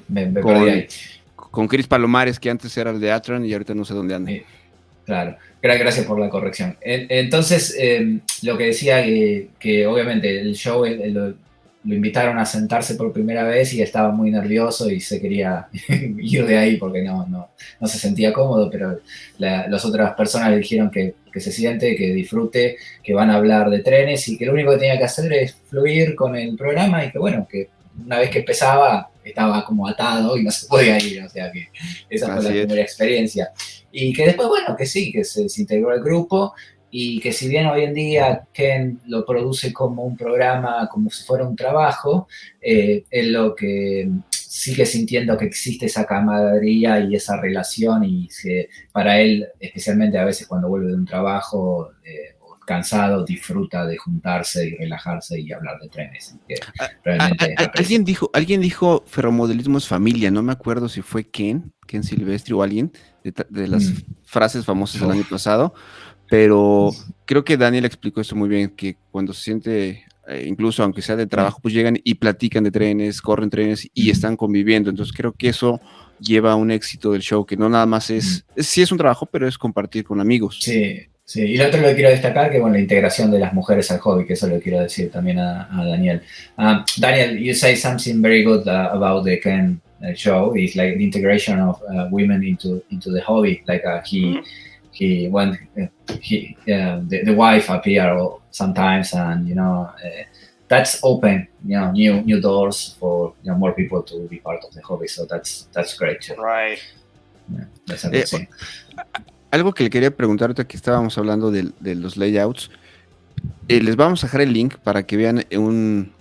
me perdí ahí. Con Chris Palomares, que antes era el de Atran y ahorita no sé dónde anda. Claro, gracias por la corrección. Entonces, lo que decía que obviamente el show lo invitaron a sentarse por primera vez y estaba muy nervioso y se quería ir de ahí porque no se sentía cómodo, pero las otras personas le dijeron que se siente, que disfrute, que van a hablar de trenes y que lo único que tenía que hacer es fluir con el programa y que bueno, que una vez que empezaba estaba como atado y no se podía ir, o sea que esa fue la primera experiencia. Y que después, bueno, que sí, que se integró al grupo y que si bien hoy en día Ken lo produce como un programa, como si fuera un trabajo, él lo que sigue sintiendo que existe esa camaradería y esa relación y que para él, especialmente a veces cuando vuelve de un trabajo, cansado disfruta de juntarse y relajarse y hablar de trenes. Que realmente alguien dijo ferromodelismo es familia, no me acuerdo si fue Ken Silvestri o alguien de las frases famosas del año pasado, pero creo que Daniel explicó eso muy bien, que cuando se siente, incluso aunque sea de trabajo, pues llegan y platican de trenes, corren trenes y están conviviendo. Entonces creo que eso lleva a un éxito del show, que no nada más sí es un trabajo, pero es compartir con amigos. Sí. Y lo otro que quiero destacar, que la integración de las mujeres al hobby, que eso lo quiero decir también a Daniel. Daniel, you say something very good about the Ken show. It's like the integration of women into the hobby. Like the wife appear sometimes, and that's open new doors for more people to be part of the hobby. So that's great too. Right. Yeah, that's a good thing. Algo que le quería preguntar ahorita que estábamos hablando de los layouts, les vamos a dejar el link para que vean un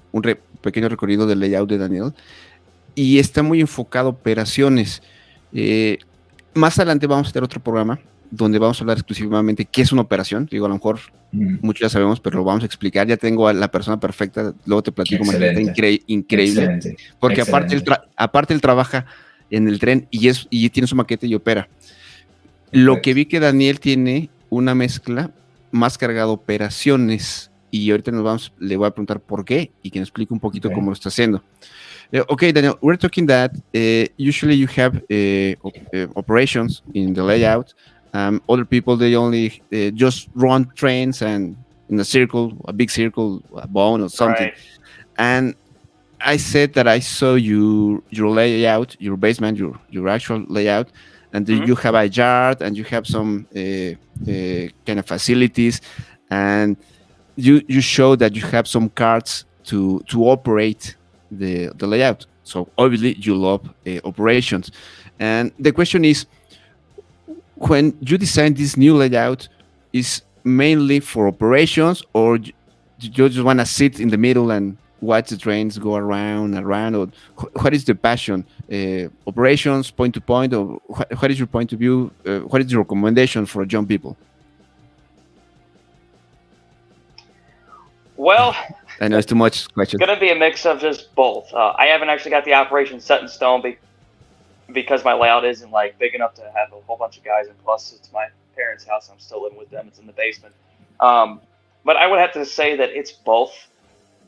pequeño recorrido del layout de Daniel, y está muy enfocado a operaciones. Más adelante vamos a tener otro programa donde vamos a hablar exclusivamente qué es una operación. Digo, a lo mejor muchos ya sabemos, pero lo vamos a explicar. Ya tengo a la persona perfecta, luego te platico. Increíble. Excelente. Porque aparte él trabaja en el tren y tiene su maqueta y opera. Lo que vi que Daniel tiene una mezcla más cargada de operaciones, y ahorita le voy a preguntar por qué y que nos explique un poquito cómo lo está haciendo. Okay, Daniel, we're talking that usually you have operations in the layout. Other people, they only just run trains and in a circle, a big circle, a bone or something. Right. And I said that I saw your layout, your basement, your actual layout, and then you have a yard and you have some kind of facilities, and you show that you have some carts to operate the layout. So obviously you love operations. And the question is, when you design this new layout, is mainly for operations, or you just want to sit in the middle and watch the trains go around, or what is the passion? Operations, point to point, or what is your point of view? What is your recommendation for young people? Well, I know it's too much question. It's going to be a mix of just both. I haven't actually got the operation set in stone because my layout isn't like big enough to have a whole bunch of guys, and plus it's my parents' house. I'm still living with them. It's in the basement. But I would have to say that it's both.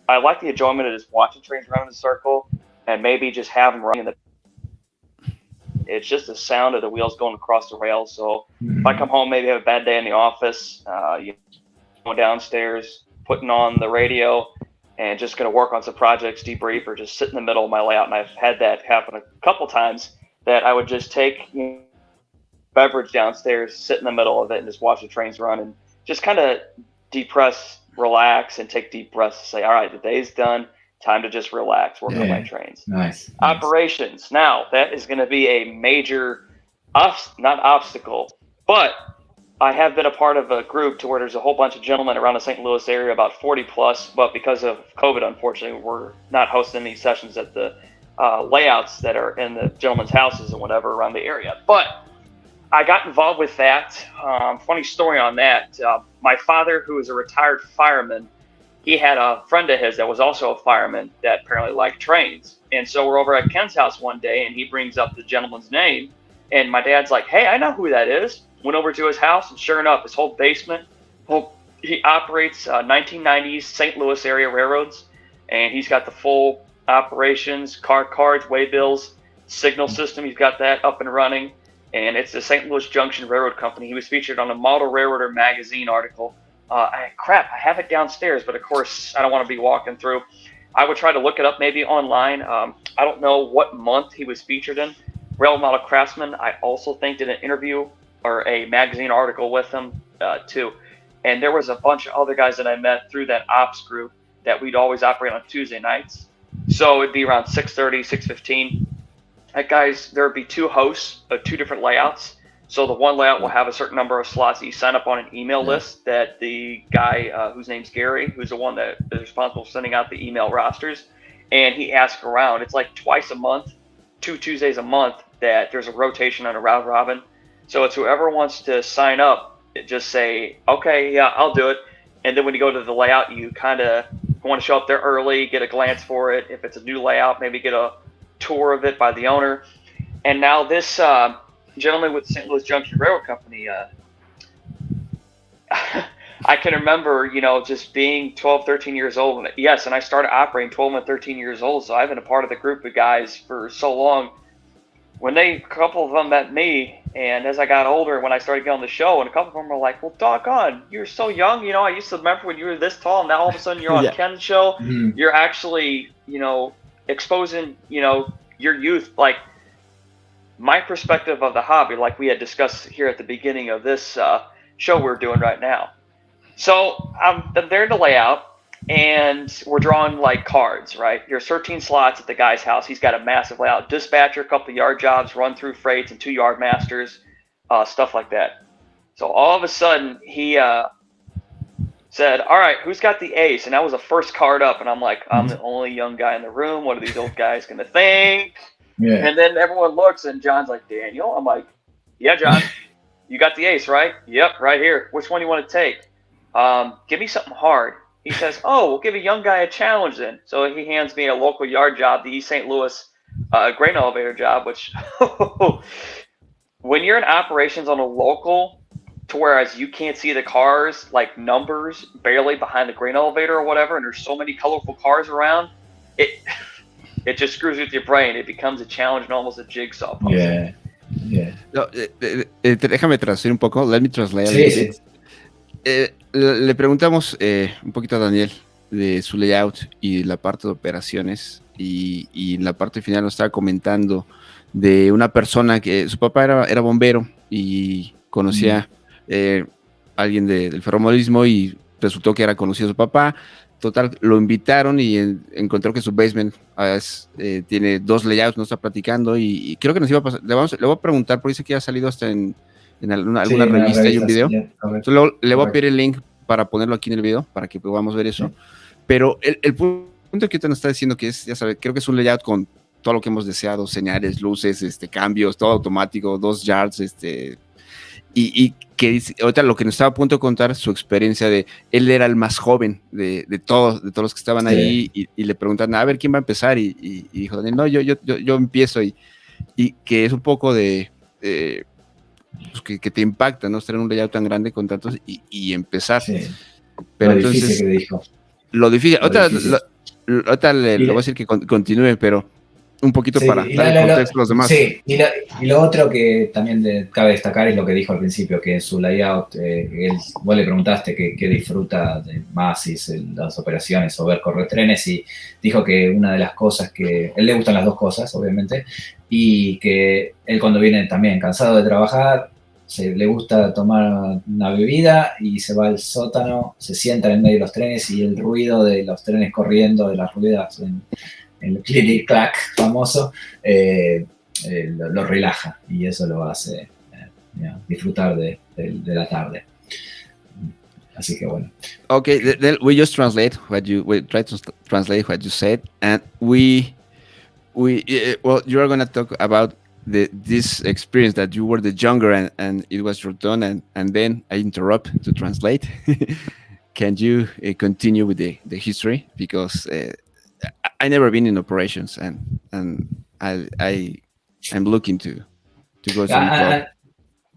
I like the enjoyment of just watching trains run in a circle and maybe just have them running it's just the sound of the wheels going across the rails. So if I come home, maybe have a bad day in the office, you go downstairs, putting on the radio and just going to work on some projects, debrief, or just sit in the middle of my layout. And I've had that happen a couple times, that I would just take beverage downstairs, sit in the middle of it, and just watch the trains run and just kind of depress, relax, and take deep breaths to say, all right, the day's done. Time to just relax, work on my trains. Nice. Operations. Now, that is going to be a major, not obstacle, but I have been a part of a group to where there's a whole bunch of gentlemen around the St. Louis area, about 40 plus, but because of COVID, unfortunately, we're not hosting any sessions at the layouts that are in the gentlemen's houses and whatever around the area. But I got involved with that. Funny story on that. My father, who is a retired fireman, he had a friend of his that was also a fireman that apparently liked trains. And so we're over at Ken's house one day, and he brings up the gentleman's name. And my dad's like, hey, I know who that is. Went over to his house, and sure enough, his whole basement, he operates 1990s St. Louis area railroads. And he's got the full operations, car cards, waybills, signal system. He's got that up and running. And it's the St. Louis Junction Railroad Company. He was featured on a Model Railroader magazine article. I have it downstairs, but of course, I don't want to be walking through. I would try to look it up maybe online. I don't know what month he was featured in. Rail Model Craftsman, I also think, did an interview or a magazine article with him too. And there was a bunch of other guys that I met through that ops group that we'd always operate on Tuesday nights. So it'd be around 6:30, 6:15. Guys, there would be two hosts of two different layouts. So the one layout will have a certain number of slots. You sign up on an email list that the guy whose name's Gary, who's the one that is responsible for sending out the email rosters, and he asks around. It's like twice a month, 2 Tuesdays a month, that there's a rotation on a round robin. So it's whoever wants to sign up, just say, okay, yeah, I'll do it. And then when you go to the layout, you kind of want to show up there early, get a glance for it. If it's a new layout, maybe get a tour of it by the owner. And now this gentleman with St. Louis Junction Railroad Company, I can remember, just being 12, 13 years old. Yes, and I started operating 12 and 13 years old, so I've been a part of the group of guys for so long. When a couple of them met me, and as I got older, when I started getting on the show, and a couple of them were like, well, doggone, you're so young. I used to remember when you were this tall, and now all of a sudden you're on Ken's show. Mm-hmm. You're actually, exposing, your youth. Like, my perspective of the hobby, like we had discussed here at the beginning of this show we're doing right now. So I'm there in the layout, and we're drawing like cards, right? There's 13 slots at the guy's house. He's got a massive layout. Dispatcher, a couple of yard jobs, run through freights, and 2 yard masters, stuff like that. So all of a sudden he said, all right, who's got the ace? And that was the first card up. And I'm like, I'm the only young guy in the room. What are these old guys going to think? Yeah. And then everyone looks, and John's like, Daniel? I'm like, yeah, John, you got the ace, right? Yep, right here. Which one do you want to take? Give me something hard. He says, oh, we'll give a young guy a challenge then. So he hands me a local yard job, the East St. Louis grain elevator job, which when you're in operations on a local, to whereas you can't see the cars, like numbers barely behind the grain elevator or whatever, and there's so many colorful cars around, it just screws with your brain. It becomes a challenge and almost a jigsaw puzzle. Yeah. Yeah. No, déjame traducir un poco. Let me translate. Sí. Le preguntamos un poquito a Daniel de su layout y la parte de operaciones, y en la parte final nos estaba comentando de una persona que su papá era bombero y conocía a alguien del ferromodelismo, y resultó que era conocido su papá. Total, lo invitaron y encontró que su basement tiene 2 layouts, nos está platicando, y creo que nos iba a pasar. Le voy a preguntar, porque dice que ha salido hasta en alguna revista y un video. Entonces, le voy a pedir el link para ponerlo aquí en el video, para que podamos ver eso. Sí. Pero el punto que usted nos está diciendo, que es, ya sabe, creo que es un layout con todo lo que hemos deseado: señales, luces, cambios, todo automático, 2 yards, y que dice, ahorita lo que nos estaba a punto de contar, su experiencia de, él era el más joven de todos los que estaban ahí, y le preguntaron, a ver, ¿quién va a empezar? Y dijo Daniel, no, yo empiezo, y que es un poco de pues que te impacta, ¿no? Estar en un layout tan grande con tantos y empezar. Sí. Pero lo entonces, difícil que dijo. Lo difícil. Ahorita le voy a decir que continúe, pero un poquito para dar el contexto a los demás. Sí, y lo otro que también cabe destacar es lo que dijo al principio, que en su layout, vos le preguntaste qué disfruta de más, si es las operaciones o ver correr trenes, y dijo que una de las cosas que... Él le gustan las dos cosas, obviamente, y que él cuando viene también cansado de trabajar, le gusta tomar una bebida y se va al sótano, se sienta en medio de los trenes, y el ruido de los trenes corriendo, de las ruedas en el click clack famoso, lo relaja, y eso lo hace disfrutar de la tarde. Así que bueno. Okay, then we just try to translate what you said, and well, you are going to talk about this experience that you were the younger and it was your turn, and then I interrupt to translate. Can you continue with the history, because I never been in operations, and I'm looking to go to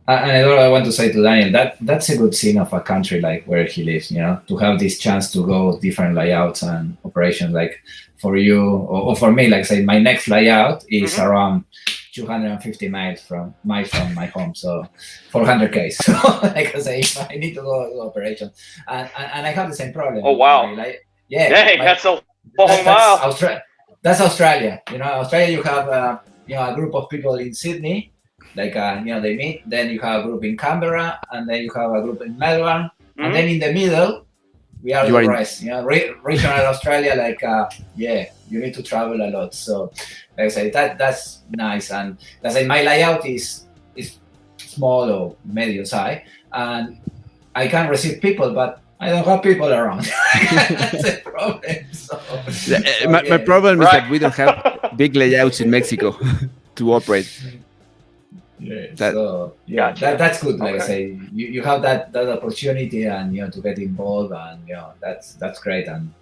and I want to say to Daniel that's a good sign of a country like where he lives, to have this chance to go different layouts and operations. Like for you or for me, like say my next layout is around 250 miles from my home, so 400 So like I say, if I need to go to operation, and I have the same problem. Oh wow! Like, yeah, dang, that's a long mile. That's Australia. Australia, you have a group of people in Sydney, like they meet. Then you have a group in Canberra, and then you have a group in Melbourne, and then in the middle, we are the rest. Regional Australia, like you need to travel a lot. So, like I say, that's nice. And like I say, my layout is small or medium size, and I can receive people, but I don't have people around. That's a problem. So, my problem is that we don't have big layouts in Mexico to operate. Gotcha. That's good. Like Okay. I say, you have that opportunity, and to get involved, and that's great. And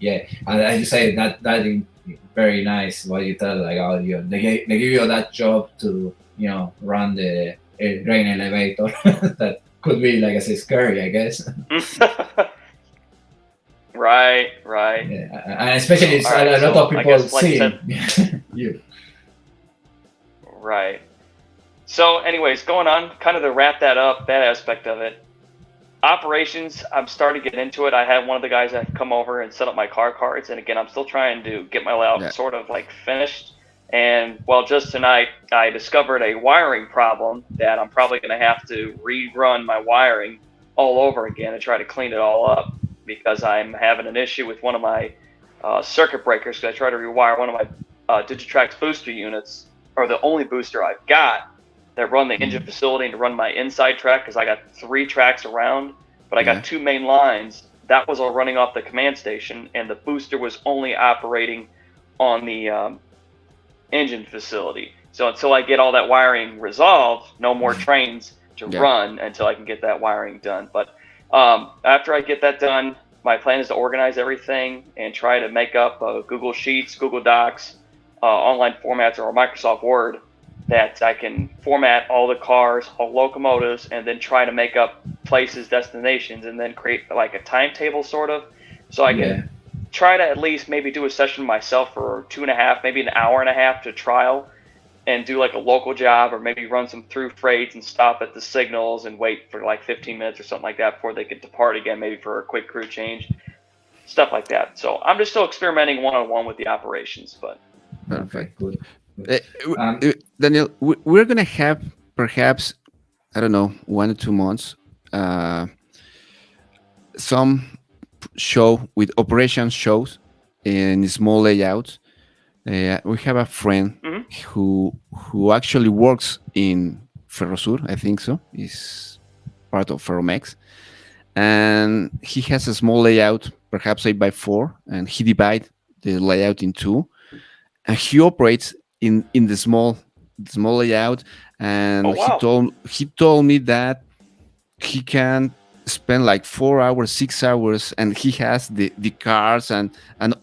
as you say, that is very nice. What you tell, like, they give you that job to run the grain elevator. That could be, like I say, scary, I guess. Right. Yeah, and especially it's All right, a lot of I people guess, like I see you. Right. So, anyways, going on, kind of to wrap that up, that aspect of it. Operations, I'm starting to get into it. I had one of the guys that come over and set up my car cards, and again, I'm still trying to get my layout sort of like finished. And well, just tonight, I discovered a wiring problem that I'm probably going to have to rerun my wiring all over again and try to clean it all up, because I'm having an issue with one of my circuit breakers. Because I tried to rewire one of my Digitrax booster units, or the only booster I've got that run the engine facility and to run my inside track, because I got 3 tracks around, but I got 2 main lines. That was all running off the command station, and the booster was only operating on the engine facility. So until I get all that wiring resolved, no more trains to run until I can get that wiring done. But after I get that done, my plan is to organize everything and try to make up Google Sheets, Google Docs, online formats, or Microsoft Word, that I can format all the cars, all locomotives, and then try to make up places, destinations, and then create like a timetable sort of, so I can try to at least maybe do a session myself for 2.5, maybe an hour and a half to trial, and do like a local job, or maybe run some through freights and stop at the signals and wait for like 15 minutes or something like that before they could depart again, maybe for a quick crew change, stuff like that. So I'm just still experimenting one-on-one with the operations, but. Perfect. Good. Daniel, we're going to have perhaps, I don't know, 1 or 2 months, some show with operations shows in small layouts. We have a friend who actually works in Ferrosur, I think so. He's part of Ferromex. And he has a small layout, perhaps 8x4, and he divides the layout in 2. And he operates in the small layout, and he told me that he can spend like 4 hours, 6 hours, and he has the cars and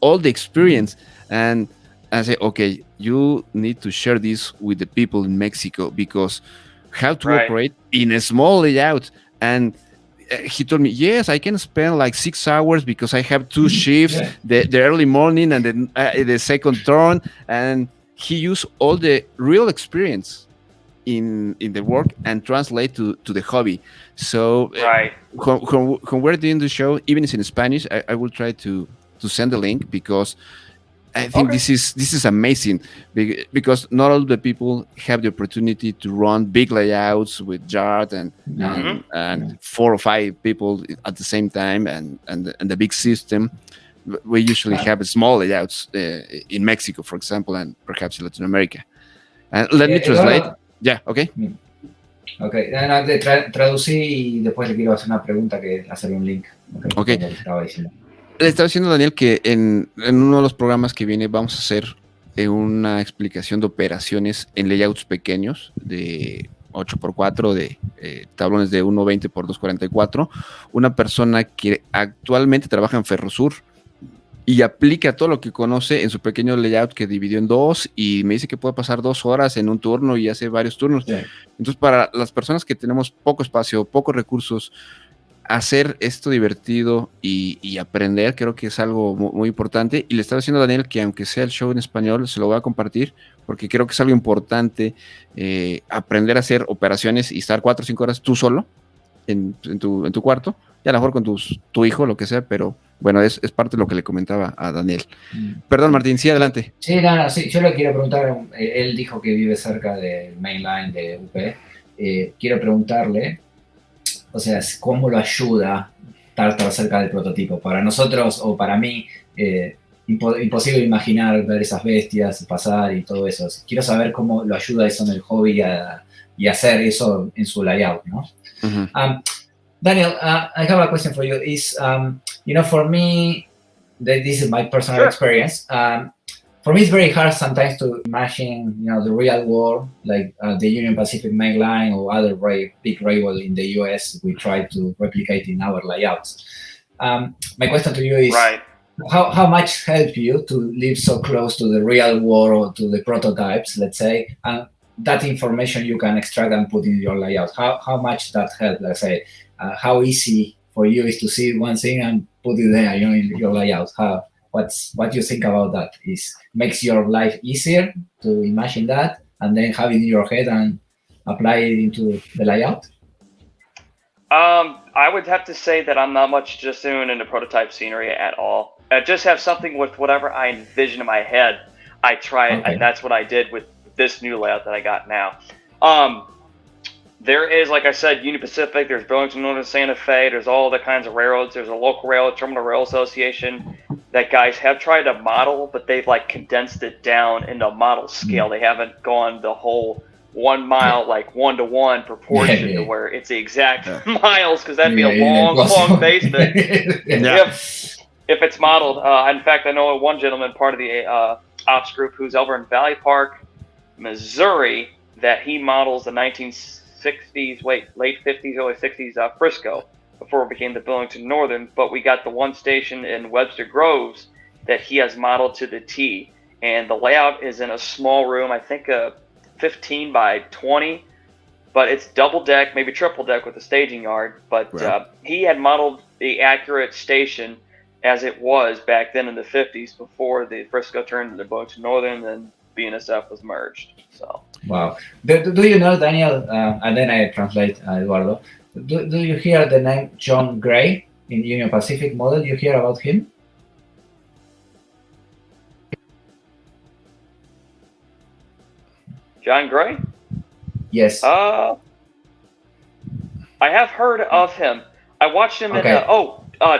all the experience. And I say, okay, you need to share this with the people in Mexico, because how to operate in a small layout. And he told me, yes, I can spend like 6 hours because I have 2 shifts, the early morning and then the second turn. And he used all the real experience in the work and translate to the hobby. So when we're doing the show, even if it's in Spanish, I will try to send the link, because I think this is amazing, because not all the people have the opportunity to run big layouts with yard and 4 or 5 people at the same time, and the big system. We usually have small layouts in Mexico, for example, and perhaps in Latin America. And let me translate. Okay. Traducí y después le quiero hacer una pregunta, que hacer un link. Okay. Le estaba diciendo a Daniel que en uno de los programas que viene vamos a hacer una explicación de operaciones en layouts pequeños de 8x4, de tablones de 1.20 por 2.44. Una persona que actualmente trabaja en Ferrosur y aplica todo lo que conoce en su pequeño layout que dividió en 2, y me dice que puede pasar 2 horas en un turno y hace varios turnos. Entonces, para las personas que tenemos poco espacio, pocos recursos, hacer esto divertido y aprender, creo que es algo muy importante. Y le estaba diciendo a Daniel que aunque sea el show en español, se lo voy a compartir, porque creo que es algo importante, aprender a hacer operaciones y estar 4 o 5 horas tú solo en tu cuarto, y a lo mejor con tu hijo, lo que sea, pero bueno, es parte de lo que le comentaba a Daniel. Perdón, Martín, sí, adelante. Sí, yo le quiero preguntar, él dijo que vive cerca del mainline de UP. Quiero preguntarle, o sea, ¿cómo lo ayuda estar tan cerca del prototipo? Para nosotros, o para mí, imposible imaginar ver esas bestias pasar y todo eso. Quiero saber cómo lo ayuda eso en el hobby y hacer eso en su layout, ¿no? Daniel, I have a question for you. For me, this is my personal experience. for me, it's very hard sometimes to imagine, the real world, like the Union Pacific Main Line or other big railway in the US. We try to replicate in our layouts. My question to you is, Right. how much helped you to live so close to the real world or to the prototypes, let's say, and that information you can extract and put in your layout? How much that helped, let's say, how easy for you is to see one thing and put it there, in your layout? What you think about that? Is makes your life easier to imagine that and then have it in your head and apply it into the layout? I would have to say that I'm not much just doing in the prototype scenery at all. I just have something with whatever I envision in my head. I try it, and that's what I did with this new layout that I got now. There is, like I said, Union Pacific, there's Burlington Northern Santa Fe, there's all the kinds of railroads. There's a local railroad, Terminal Rail Association, that guys have tried to model, but they've condensed it down into a model scale. They haven't gone the whole 1 mile, 1-to-1 proportion to where it's the exact miles, because that'd be a long basement if it's modeled. In fact, I know one gentleman, part of the ops group, who's over in Valley Park, Missouri, that he models the late 50s, early 60s Frisco before it became the Burlington Northern. But we got the one station in Webster Groves that he has modeled to the T, and the layout is in a small room, I think 15 by 20, but it's double deck, maybe triple deck with a staging yard. But he had modeled the accurate station as it was back then in the 50s, before the Frisco turned into Burlington Northern and BNSF was merged. So wow. Do you know, Daniel, and then I translate, Eduardo, do you hear the name John Gray in Union Pacific model? You hear about him? John Gray? Yes. I have heard of him. I watched him in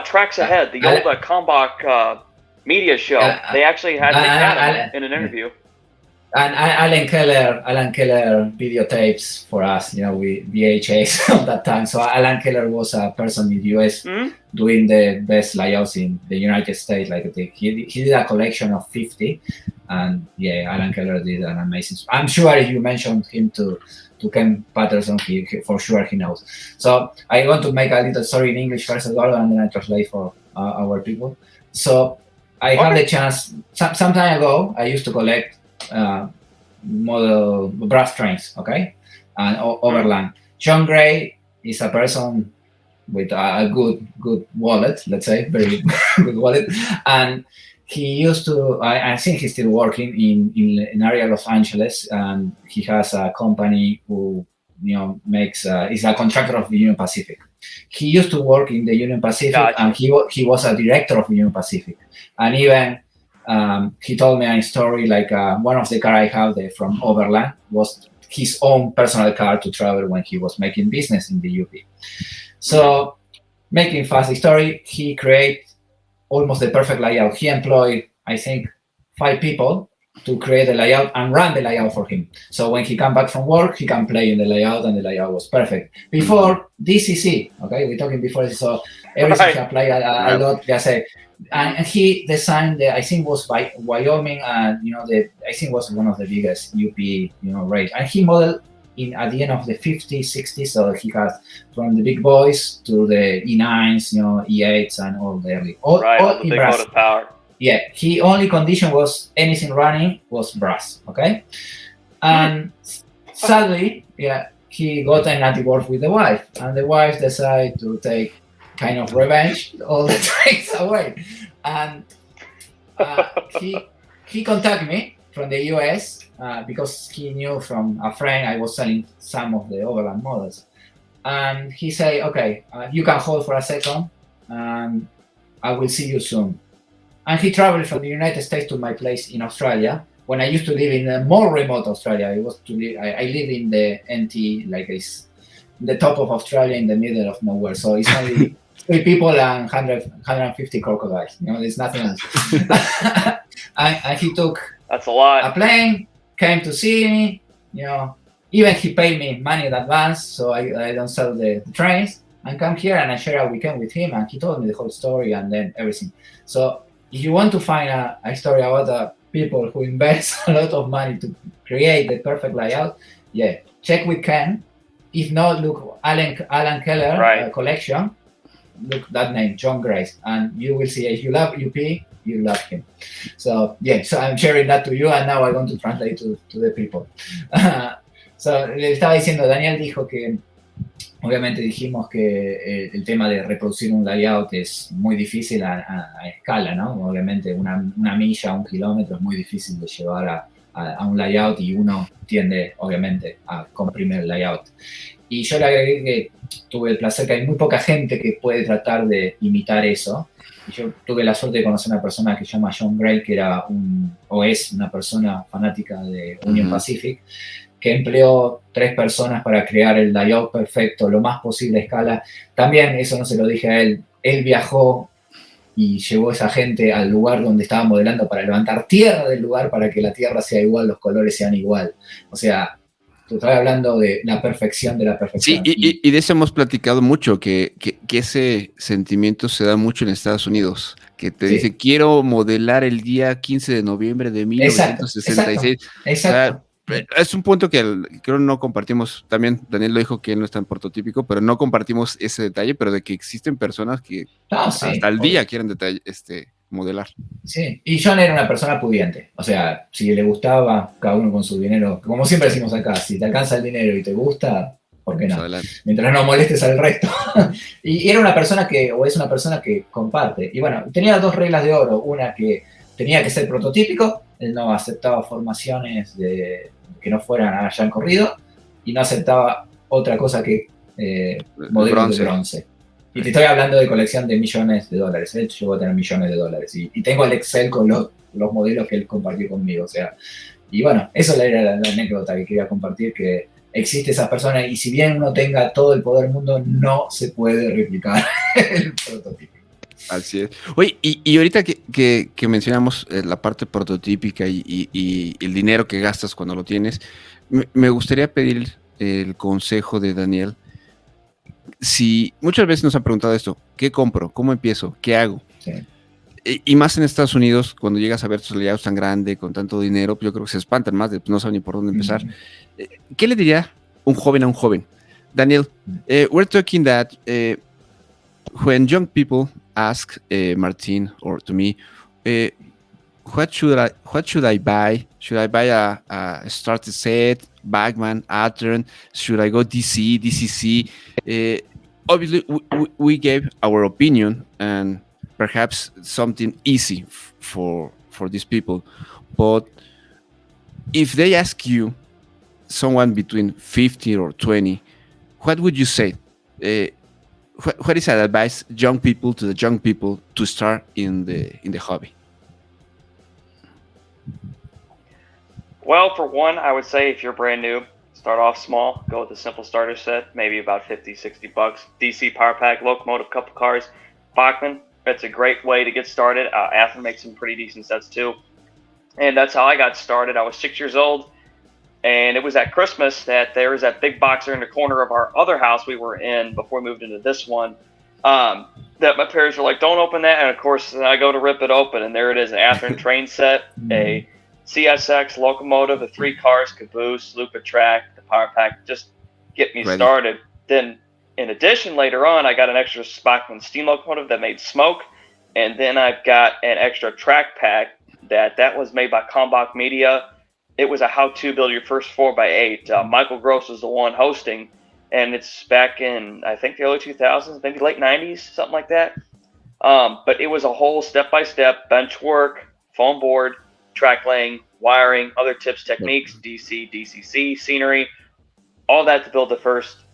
Tracks Ahead, the old Kalmbach media show. They actually had him in an interview. And Alan Keller videotapes for us, with VHS at that time. So Alan Keller was a person in the US doing the best layouts in the United States. He did a collection of 50, and Alan Keller did an amazing. I'm sure if you mentioned him to Ken Patterson, he for sure he knows. So I want to make a little story in English first of all, and then I translate for our people. So I had the chance some time ago. I used to collect model brass trains, and overland. John Gray is a person with a good wallet, let's say, very good wallet, and he used to. I think he's still working in area Los Angeles, and he has a company who makes. Is a contractor of the Union Pacific. He used to work in the Union Pacific, and he was a director of the Union Pacific, and even. He told me a story one of the car I have from Overland was his own personal car to travel when he was making business in the UP. So, making fast the story, he created almost the perfect layout. He employed, I think, 5 people to create the layout and run the layout for him. So when he come back from work, he can play in the layout, and the layout was perfect. Before DCC, we're talking before, so everything applied a lot. And he designed I think was by Wyoming, and I think was one of the biggest UP rail. And he modeled at the end of the 50s, 60s. So he has from the big boys to the E9s, E8s, and all the early all the big brass. Motive power. Yeah, he only condition was anything running was brass. And sadly, he got an anti-divorce with the wife, and the wife decided to take kind of revenge all the trains away, and he contacted me from the US because he knew from a friend I was selling some of the overland models, and he said, okay, you can hold for a second, and I will see you soon. And he traveled from the United States to my place in Australia when I used to live in a more remote Australia. I live in the NT, it's the top of Australia in the middle of nowhere, so it's only 3 people and 150 crocodiles. There's nothing else. and he took That's a lot. a plane, came to see me. Even he paid me money in advance, so I don't sell the trains, and come here and I share a weekend with him, and he told me the whole story and then everything. So if you want to find a story about people who invest a lot of money to create the perfect layout, yeah, check with Ken. If not, look Alan Keller Right. collection. Look that name, John Grace, and you will see. If you love UP, you love him. So yeah, so I'm sharing that to you, and now I'm going to translate to the people. So le estaba diciendo, Daniel dijo que obviamente dijimos que el tema de reproducir un layout es muy difícil a escala, ¿no? Obviamente una milla, 1 kilómetro es muy difícil de llevar a un layout y uno tiende, obviamente, a comprimir el layout. Y yo le agregué que tuve el placer que hay muy poca gente que puede tratar de imitar eso. Y yo tuve la suerte de conocer a una persona que se llama John Gray, que era es una persona fanática de Union Pacific, que empleó 3 personas para crear el layout perfecto, lo más posible a escala. También, eso no se lo dije a él viajó y llevó a esa gente al lugar donde estaba modelando para levantar tierra del lugar para que la tierra sea igual, los colores sean igual. O sea, tú estás hablando de la perfección de la perfección. Sí, y de eso hemos platicado mucho, que ese sentimiento se da mucho en Estados Unidos, que te dice, quiero modelar el día 15 de noviembre de 1966. Exacto. O sea, es un punto que creo no compartimos. También Daniel lo dijo que él no es tan prototípico, pero no compartimos ese detalle, pero de que existen personas que hasta el día quieren modelar. Sí, y John era una persona pudiente. O sea, si le gustaba, cada uno con su dinero, como siempre decimos acá, si te alcanza el dinero y te gusta, ¿por qué no? Adelante. Mientras no molestes al resto. Y era una persona es una persona que comparte. Y bueno, tenía 2 reglas de oro. Una que tenía que ser prototípico, él no aceptaba formaciones que no fueran allá en corrido, y no aceptaba otra cosa que modelos de bronce. Y te estoy hablando de colección de millones de dólares. Él llegó a tener millones de dólares. Y tengo el Excel con los modelos que él compartió conmigo. O sea, y bueno, eso era la anécdota que quería compartir, que existe esas personas, y si bien uno tenga todo el poder del mundo, no se puede replicar el prototipo. Así es. Oye, y ahorita que mencionamos la parte prototípica y el dinero que gastas cuando lo tienes, me gustaría pedir el consejo de Daniel. Si muchas veces nos han preguntado esto, ¿qué compro? ¿Cómo empiezo? ¿Qué hago? Sí. Y más en Estados Unidos, cuando llegas a ver tus layouts tan grandes, con tanto dinero, yo creo que se espantan más, no saben ni por dónde empezar. ¿Qué le diría un joven a un joven? Daniel, we're talking that when young people ask Martin or to me, what should I buy? Should I buy a starter set, Bagman, Athearn? Should I go DC, DCC? Obviously, we gave our opinion and perhaps something easy for these people. But if they ask you, someone between 50 or 20, what would you say? What is that advice to the young people to start in the hobby? Well, for one, I would say if you're brand new, start off small, go with a simple starter set, maybe about $50-$60. DC power pack, locomotive, couple cars, Bachmann. That's a great way to get started. Athearn makes some pretty decent sets too. And that's how I got started. I was 6 years old, and it was at Christmas that there was that big boxer in the corner of our other house we were in before we moved into this one, that my parents were like, don't open that. And of course, I go to rip it open, and there it is, an Athearn train set, a CSX locomotive, the 3 cars, caboose, loop of track, the power pack, just get me started. Then in addition, later on, I got an extra Bachmann steam locomotive that made smoke. And then I've got an extra track pack that was made by Kalmbach Media. It was a how-to build your first 4x8. Michael Gross was the one hosting, and it's back in, I think, the early 2000s, maybe late 90s, something like that. But it was a whole step-by-step bench work, foam board, track laying, wiring, other tips, techniques, DC, DCC, scenery, all that to build the first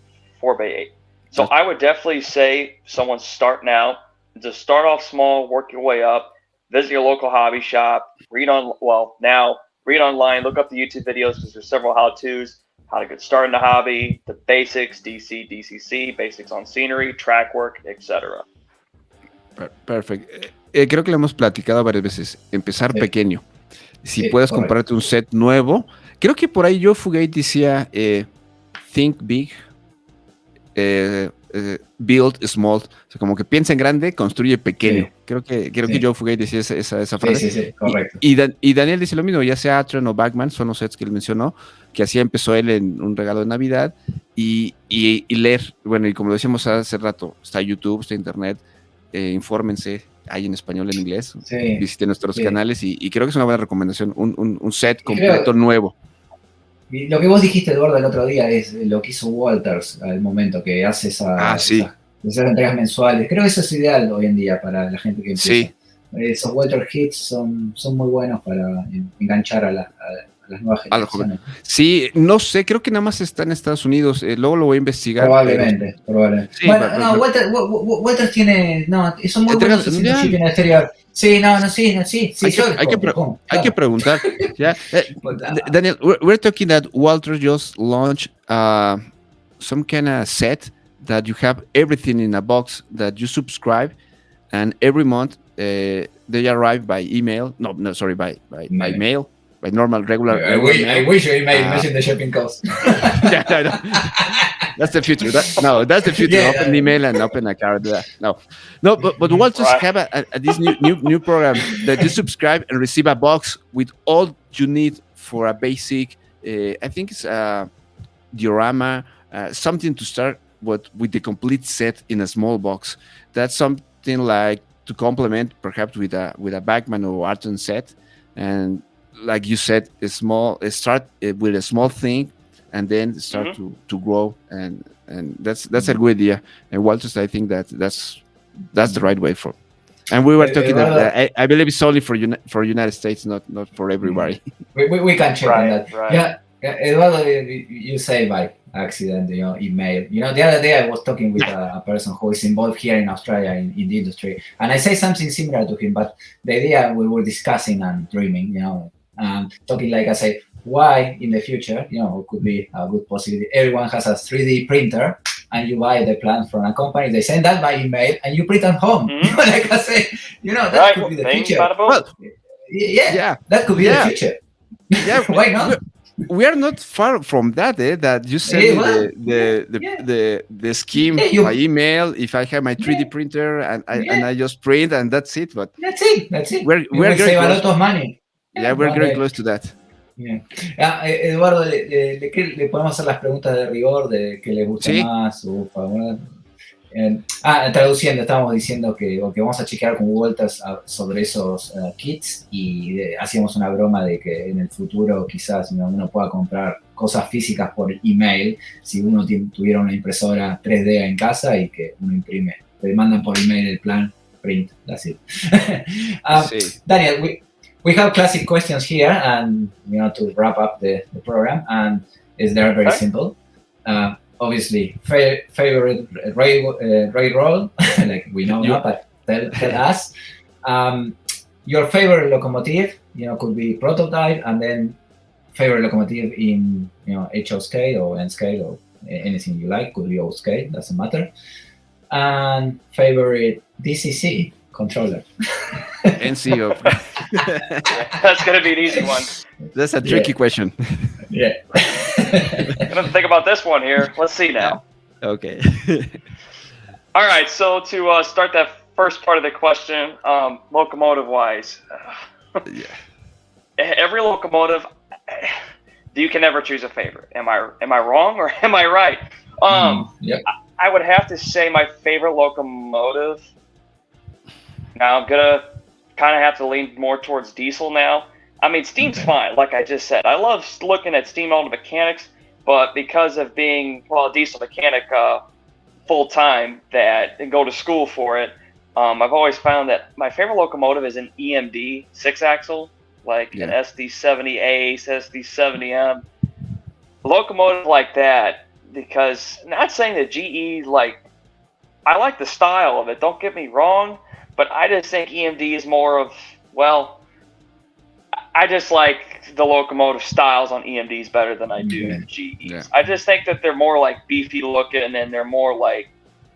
4x8. So I would definitely say someone starting out, just start off small, work your way up, visit your local hobby shop, read online, look up the YouTube videos because there's several how-tos, how to get started in the hobby, the basics, DC, DCC, basics on scenery, track work, etc. Perfect. Creo que lo hemos platicado varias veces. Empezar pequeño. Si puedes comprarte un set nuevo. Creo que por ahí Joe Fugate decía think big, build small, o sea, como que piensa en grande, construye pequeño. Sí. Creo que Joe Fugate decía esa frase. Sí, correcto. Y Daniel dice lo mismo, ya sea Atron o Bachman, son los sets que él mencionó, que así empezó él en un regalo de Navidad, y leer, bueno, y como decíamos hace rato, está YouTube, está Internet, infórmense, hay en español, en inglés, visiten nuestros canales, y creo que es una buena recomendación, un set completo nuevo. Y lo que vos dijiste, Eduardo, el otro día es lo que hizo Walters al momento, que hace esas entregas mensuales. Creo que eso es ideal hoy en día para la gente que empieza. Sí. Esos Walter Hits son muy buenos para enganchar a las nuevas generaciones. Sí, no sé, creo que nada más está en Estados Unidos. Luego lo voy a investigar. Probablemente. Sí, bueno, Walters tiene... No, son muy buenos haciendo shipping exterior. Sí, sí. Hay que preguntar. Yeah. Daniel, we're talking that Walter just launched some kind of set that you have everything in a box that you subscribe, and every month they arrive by email. No, sorry, by mail. By normal, regular. I wish your email mentioned the shipping cost. Yeah, no. That's the future. That's the future. Yeah, open email and open a card. No, but Walters have this new program that you subscribe and receive a box with all you need for a basic. I think it's a diorama, something to start with the complete set in a small box. That's something like to complement, perhaps with a Bachman or Arton set, and like you said, start with a small thing, and then start to grow, and that's a good idea. And Walters, I think that's the right way for. And we were talking that I believe it's only for United States, not for everybody. We can check on that. Right. Yeah, Eduardo, you say by accident, email. The other day I was talking with a person who is involved here in Australia in the industry, and I say something similar to him, but the idea we were discussing and dreaming, talking like I say, why in the future, it could be a good possibility. Everyone has a 3D printer, and you buy the plant from a company. They send that by email, and you print at home. Like I say, that could be the future. Well, that could be the future. Yeah, why not? We are not far from that. That you send the scheme by email. If I have my 3D printer and I just print, and that's it. But that's it. We're save a lot of money. Yeah, we're very close to that. Yeah. Eduardo, le podemos hacer las preguntas de rigor de qué le gusta más o favor. Traduciendo, estábamos diciendo que vamos a chequear con Walters sobre esos kits, y hacíamos una broma de que en el futuro quizás uno pueda comprar cosas físicas por email si uno tuviera una impresora 3D en casa y que uno imprime. Te mandan por email el plan, print, that's it. Daniel, we have classic questions here, and to wrap up the program, and they're very simple. Obviously, favorite railroad, like we know now, but tell us. Your favorite locomotive, could be prototype, and then favorite locomotive in, HO scale or N scale or anything you like, could be O scale, doesn't matter. And favorite DCC controller. NCO. That's going to be an easy one. That's a tricky question. Yeah. I'm going to think about this one here. Let's see now. Okay. All right. So to start that first part of the question, locomotive-wise, every locomotive, you can never choose a favorite. Am I wrong or am I right? I would have to say my favorite locomotive. Now I'm gonna kind of have to lean more towards diesel now. I mean, steam's fine, like I just said. I love looking at steam auto mechanics, but because of being a diesel mechanic full time and go to school for it, I've always found that my favorite locomotive is an EMD 6-axle, like an SD70 Ace, SD70M. A locomotive like that, because not saying that GE, I like the style of it, don't get me wrong, but I just think EMD is more of, I just like the locomotive styles on EMDs better than I do GEs. Yeah. I just think that they're more beefy looking, and then they're more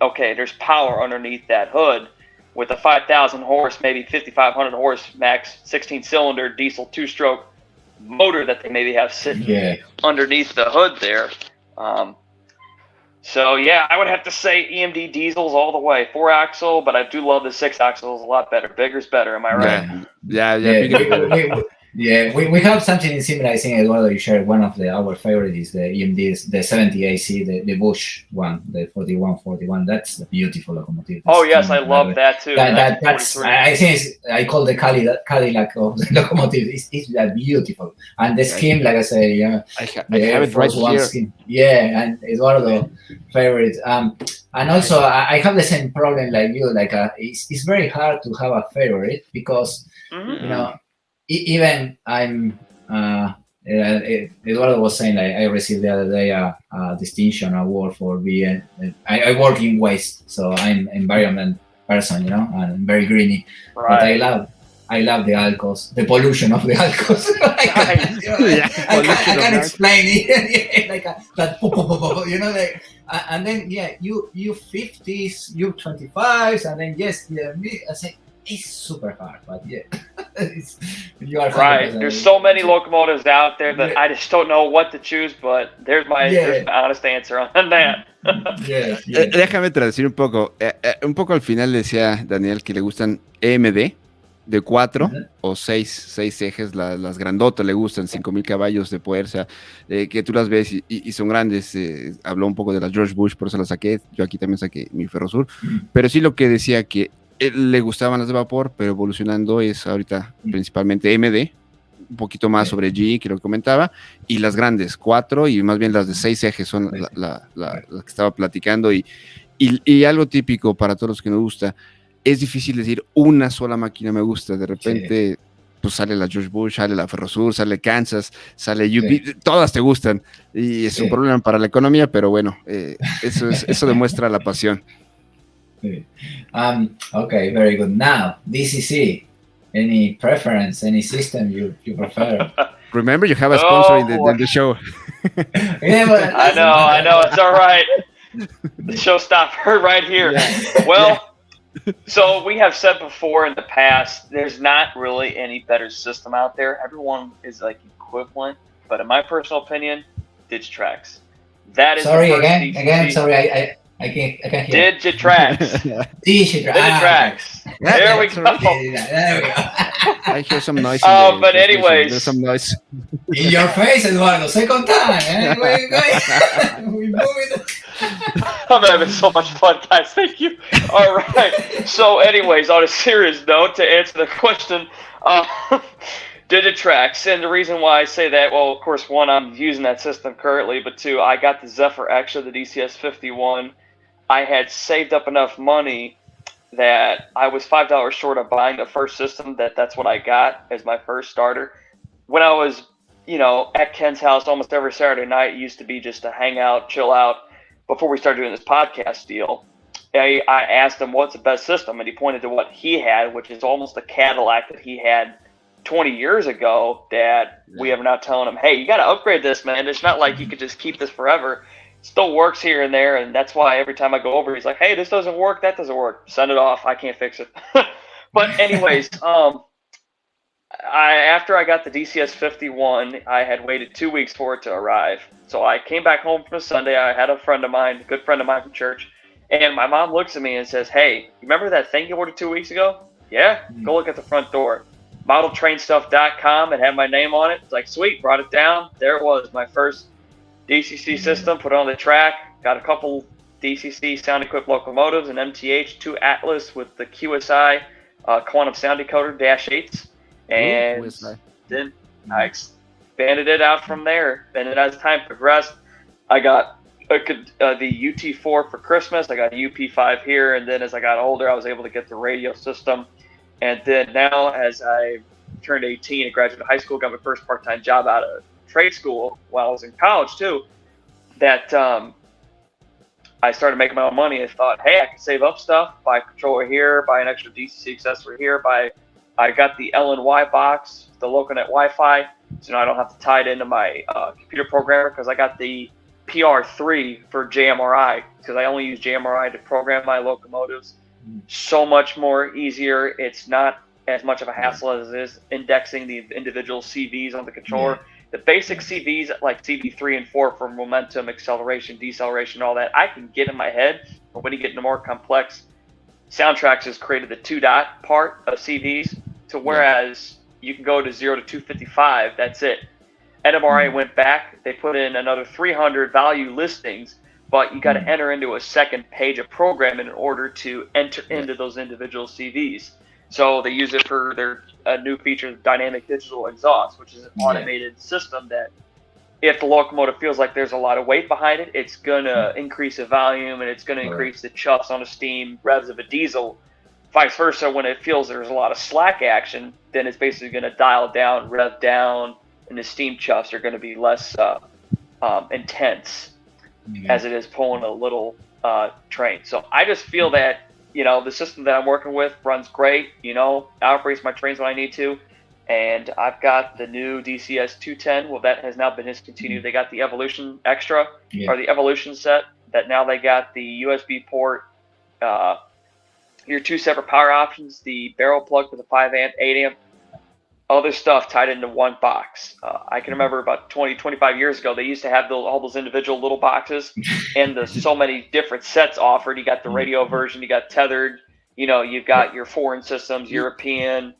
okay, there's power underneath that hood with a 5,000 horse, maybe 5,500 horse max 16-cylinder diesel 2-stroke motor that they maybe have sitting underneath the hood there. So yeah, I would have to say EMD diesels all the way. 4-axle, but I do love the 6-axles a lot better. Bigger's better, am I right? Yeah, Yeah, bigger better. we have something similar. I think Eduardo, you shared one of our favorite is the EMDs, the 70 AC, the Bush one, the 4141. That's a beautiful locomotive. Oh yes, I love that too. That's I think I call the Cadillac of the locomotive. It's that beautiful, and the scheme, like I say, yeah, I have it right here. Scheme. Yeah, and Eduardo favorite. And also I have the same problem like you. Like it's very hard to have a favorite because you know. Even I'm, Eduardo was saying, I received the other day a distinction award for being, I work in waste, so I'm environment person, and I'm very greeny. Right. But I love the alcohols, the pollution of the alcohols. I can't explain it. Like that, and then you 50s, you 25s, and then I say it's super hard, but yeah. You are right. There's so many locomotives out there that I just don't know what to choose, but there's my honest answer on that. Déjame traducir un poco. Un poco al final decía Daniel que le gustan EMD de 4 o 6 ejes, las grandotas le gustan, 5,000 caballos de fuerza, que tú las ves y son grandes. Habló un poco de las George Bush, por eso las saqué. Yo aquí también saqué mi Ferrosur. Pero sí lo que decía que le gustaban las de vapor, pero evolucionando es ahorita principalmente MD, un poquito más sobre G, que lo comentaba, y las grandes, 4 y más bien las de 6 ejes son la que estaba platicando. Y algo típico para todos los que nos gusta, es difícil decir una sola máquina me gusta. De repente pues sale la George Bush, sale la Ferrosur, sale Kansas, sale UP, todas te gustan, y es un problema para la economía, pero bueno, eso demuestra la pasión. Okay, very good. Now, DCC, any preference, any system you prefer? Remember, you have a sponsor in the show. I know, it's all right. The showstopper right here. Yeah. Well, so we have said before in the past, there's not really any better system out there. Everyone is like equivalent, but in my personal opinion, Digitrax. That is sorry, the first again, DCC. again, sorry, I can't hear. Digitrax. Digitrax. There we go. I hear some noise. But anyways, there's some noise. In your face, Eduardo. Second time. We move it. I'm having so much fun, guys. Thank you. All right. So, anyways, on a serious note, to answer the question, Digitrax, and the reason why I say that, well, of course, one, I'm using that system currently, but two, I got the Zephyr X of the DCS 51. I had saved up enough money that I was $5 short of buying the first system. That's what I got as my first starter. When I was, at Ken's house almost every Saturday night, it used to be just to hang out, chill out. Before we started doing this podcast deal, I asked him what's the best system, and he pointed to what he had, which is almost a Cadillac that he had 20 years ago that we are now telling him, hey, you got to upgrade this, man. It's not like you could just keep this forever. It still works here and there, and that's why every time I go over, he's like, hey, this doesn't work, that doesn't work. Send it off. I can't fix it. But anyways, after I got the DCS 51, I had waited 2 weeks for it to arrive. So I came back home from a Sunday. I had a friend of mine, a good friend of mine from church, and my mom looks at me and says, hey, remember that thing you ordered 2 weeks ago? Yeah? Go look at the front door. ModelTrainStuff.com, and had my name on it. It's like, sweet, brought it down. There it was, my first DCC system, put it on the track, got a couple DCC sound-equipped locomotives, an MTH, 2 Atlas with the QSI quantum sound decoder, -8s, and then I expanded it out from there. And then as time progressed, I got the UT4 for Christmas, I got a UP5 here, and then as I got older, I was able to get the radio system. And then now, as I turned 18 and graduated high school, got my first part-time job out of trade school while I was in college too, that I started making my own money. I thought, hey, I can save up stuff, buy a controller here, buy an extra DCC accessory here, I got the LNY box, the LocoNet Wi-Fi, so now I don't have to tie it into my computer programmer, because I got the PR3 for JMRI, because I only use JMRI to program my locomotives. So much more easier. It's not as much of a hassle as it is indexing the individual CVs on the controller. The basic CVs like CV3 and 4 for momentum, acceleration, deceleration, all that, I can get in my head. But when you get into more complex, Soundtracks has created the 2-dot part of CVs, to whereas you can go to 0 to 255, that's it. NMRA went back, they put in another 300 value listings, but you got to enter into a second page of programming in order to enter into those individual CVs. So they use it for their new feature, dynamic digital exhaust, which is an automated system that if the locomotive feels like there's a lot of weight behind it, it's going to increase the volume and it's going to increase the chuffs on a steam revs of a diesel. Vice versa, when it feels there's a lot of slack action, then it's basically going to dial down, rev down, and the steam chuffs are going to be less intense as it is pulling a little train. So I just feel that, the system that I'm working with runs great, operates my trains when I need to. And I've got the new DCS 210. Well, that has now been discontinued. They got the Evolution Extra, or the Evolution set, that now they got the USB port, your 2 separate power options, the barrel plug for the 5 amp, 8 amp, other stuff tied into one box. I can remember about 20, 25 years ago, they used to have all those individual little boxes, and there's so many different sets offered. You got the radio version, you got tethered, you've got your foreign systems, European,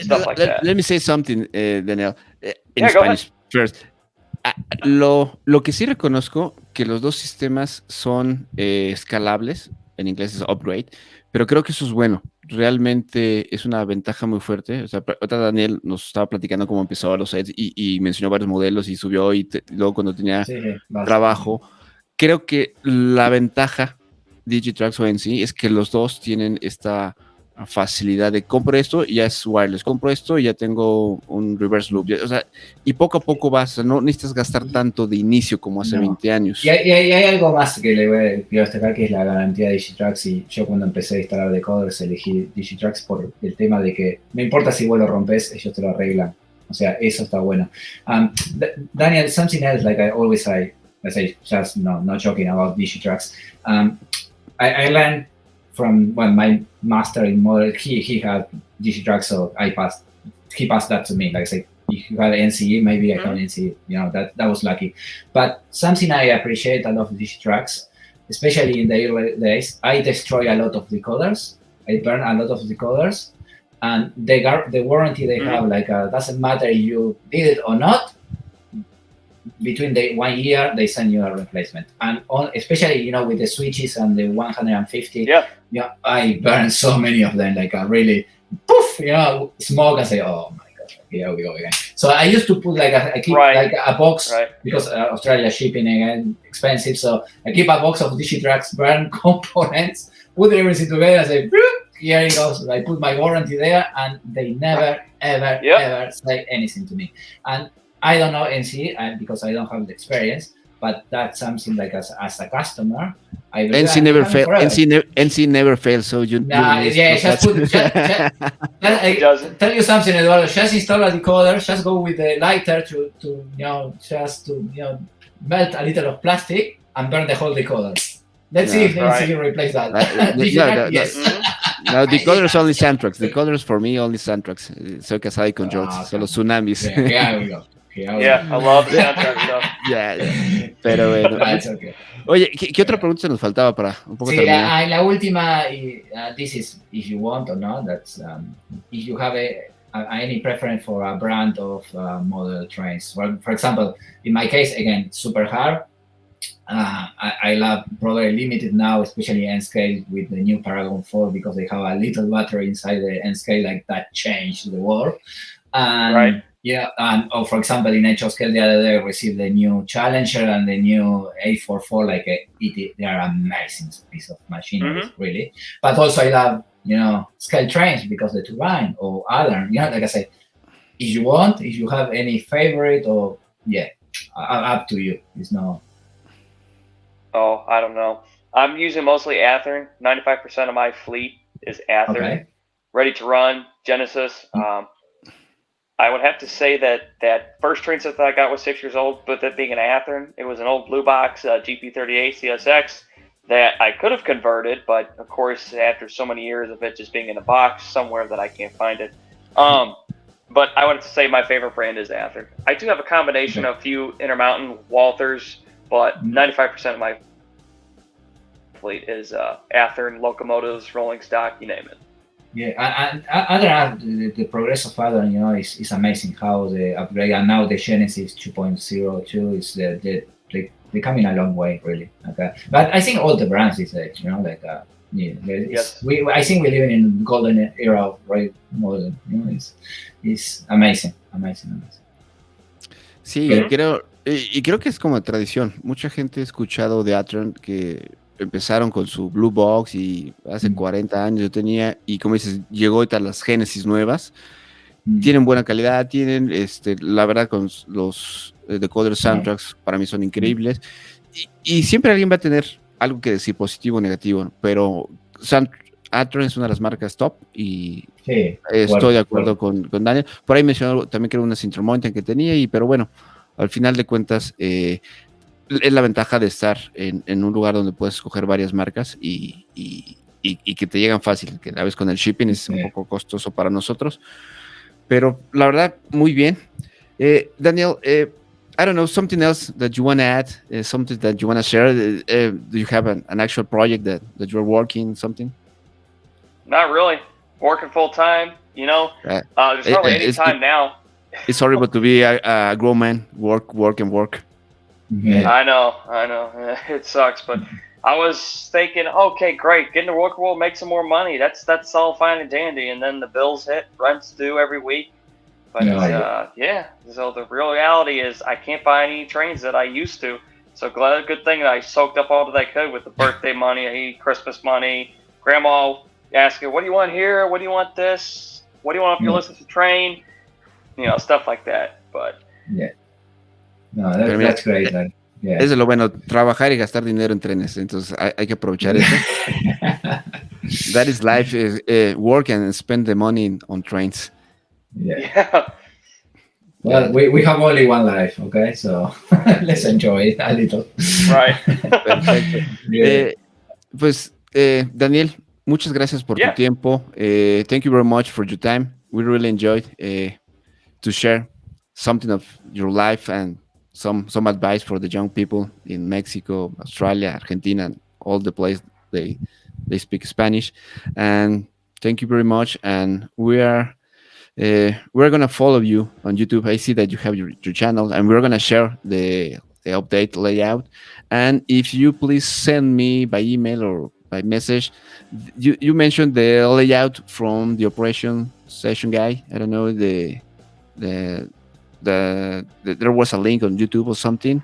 stuff like that. Let me say something, Daniel, in go Spanish first. Lo que sí reconozco, que los dos sistemas son escalables, en inglés es upgrade, pero creo que eso es bueno. Realmente es una ventaja muy fuerte. O sea, ahorita Daniel nos estaba platicando cómo empezó a los sets y mencionó varios modelos y subió y luego cuando tenía trabajo. Creo que la ventaja Digitrax o en sí es que los dos tienen esta facilidad de compro esto y ya es wireless, compro esto y ya tengo un reverse loop, o sea, y poco a poco vas, no necesitas gastar tanto de inicio como hace 20 años. Y hay algo más que quiero destacar, que es la garantía de Digitrax. Y yo cuando empecé a instalar decoders elegí Digitrax por el tema de que no importa si vos lo rompes, ellos te lo arreglan. O sea, eso está bueno. Daniel, something else, like I always say, just not joking about Digitrax. I learned from my master in model, he had Digitrax, so he passed that to me. Like I said, if you have NCE, maybe I have NCE, that was lucky. But something I appreciate a lot of Digitrax, especially in the early days, I destroy a lot of decoders. I burn a lot of decoders, and the warranty they have, like doesn't matter if you did it or not, between the 1 year, they send you a replacement. And especially, with the switches and the 150, I burn so many of them, like really, poof, smoke, and say, oh my God, here we go again. So I used to put like a box, because Australia shipping again, expensive. So I keep a box of Digitrax burn components, put everything together, and say, here it goes. I put my warranty there, and they never, ever say anything to me. And I don't know NC because I don't have the experience, but that's something like as a customer, I believe NC never fails. NC never fails. So you. Tell you something, Eduardo. Just install a decoder. Just go with the lighter to melt a little of plastic and burn the whole decoder. Let's see if NC can replace that. Yes. No, decoders only Soundtracks. Decoders for me only Soundtracks. Soy casado y con George. Solo tsunamis. Yeah, we go. Yeah, I love the soundtrack stuff. Yeah. Pero bueno. Okay. Oye, ¿qué otra pregunta se nos faltaba para un poco terminar? La última, this is if you want or not, that's if you have any preference for a brand of model trains. Well, for example, in my case, again, super hard. I love Brother Limited now, especially N-Scale with the new Paragon 4, because they have a little battery inside the N-Scale, like that changed the world. And yeah, and for example, in HO-Scale the other day, I received the new Challenger and the new 844, like they are amazing piece of machinery, really. But also I love, scale trains because the turbine or other, like I say, if you have any favorite or, up to you. It's no. Oh, I don't know. I'm using mostly Athearn. 95% of my fleet is Athearn. Ready to run, Genesis. I would have to say that first train set that I got was 6 years old, but that being an Athearn, it was an old blue box GP38 CSX that I could have converted, but of course, after so many years of it just being in a box somewhere that I can't find it. but I would say my favorite brand is Ather. I do have a combination of a few Intermountain, Walthers, but 95% of my fleet is Ather and locomotives, rolling stock, you name it. Yeah, and other the progress of Ather, is amazing. How the upgrade, and now the Genesis 2.02 is they're coming a long way, really. Okay, but I think all the brands is yes. I think we live in a golden era of rail model. It's amazing. Sí, creo que es como tradición. Mucha gente ha escuchado de Atron que empezaron con su Blue Box y hace 40 años yo tenía, y como dices, llegó ahorita las Genesis nuevas. Tienen buena calidad, tienen, la verdad, con los decoder soundtracks para mí son increíbles. Y siempre alguien va a tener algo que decir positivo o negativo, pero Atron es una de las marcas top y estoy de acuerdo con Daniel. Por ahí mencionó también que era una Intermountain que tenía, pero bueno, al final de cuentas es la ventaja de estar en un lugar donde puedes escoger varias marcas y que te llegan fácil, que a veces con el shipping es un poco costoso para nosotros, pero la verdad, muy bien. Daniel, I don't know, something else that you want to add, something that you want to share? Do you have an actual project that you're working, something? Not really. Working full time, there's hardly any time now. It's horrible to be a grown man, work and work. Yeah. I know. It sucks, but I was thinking, okay, great, get into work world, make some more money. That's all fine and dandy, and then the bills hit, rent's due every week. But so the real reality is I can't buy any trains that I used to. So good thing that I soaked up all that I could with the birthday money, Christmas money. Grandma asking, what do you want here? What do you want this? What do you want if you listen to train? Stuff like that. But that's great. Eso es lo bueno, trabajar y gastar dinero en trenes. Entonces hay que aprovechar eso. That is life, work and spend the money on trains. Yeah. Well, we have only one life, okay? So let's enjoy it a little. Right. Perfecto. Pues, Daniel, muchas gracias por tu tiempo. Thank you very much for your time. We really enjoyed to share something of your life and some advice for the young people in Mexico, Australia, Argentina, and all the places they speak Spanish. And thank you very much. And we're gonna follow you on YouTube. I see that you have your channel, and we're gonna share the update layout. And if you please send me by email or by message, you mentioned the layout from the operation session guy. I don't know, there was a link on YouTube or something.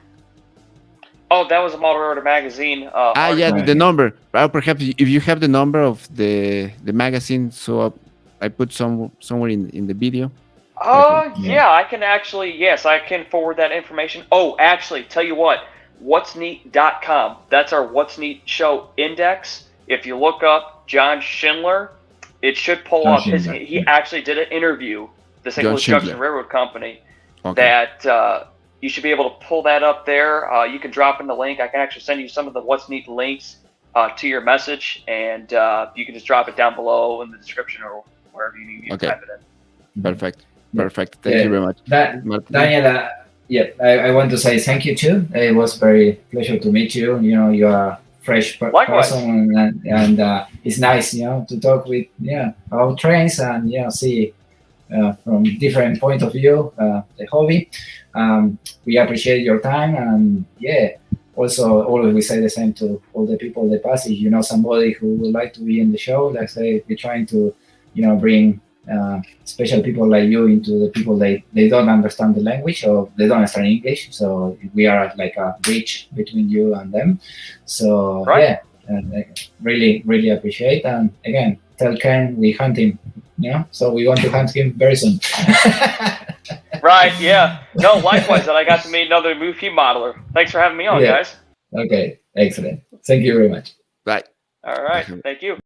Oh, that was a Model Order magazine. The number. Perhaps if you have the number of the magazine, so I put somewhere in the video. I can actually, yes, I can forward that information. Oh, actually, tell you what, what'sneat.com. That's our What's Neat show index. If you look up John Schindler, it should pull up he actually did an interview, the St. Louis Junction Railroad Company, that you should be able to pull that up there. You can drop in the link. I can actually send you some of the What's Neat links to your message, and you can just drop it down below in the description or wherever you need to type it in. Perfect. Thank you very much. Daniel, I want to say thank you too. It was very pleasure to meet you. You are a fresh person, and it's nice, to talk with about trains and see from different point of view the hobby. We appreciate your time, and also always we say the same to all the people that pass. If you know somebody who would like to be in the show, like say we're trying to bring special people like you into the people they don't understand the language or they don't understand English, so we are like a bridge between you and them. So I really appreciate, and again tell Ken we hunt him, so we want to hunt him very soon. Right, yeah. No, likewise, that I got to meet another movie modeler. Thanks for having me on, guys. Okay, excellent. Thank you very much. Bye. All right, thank you.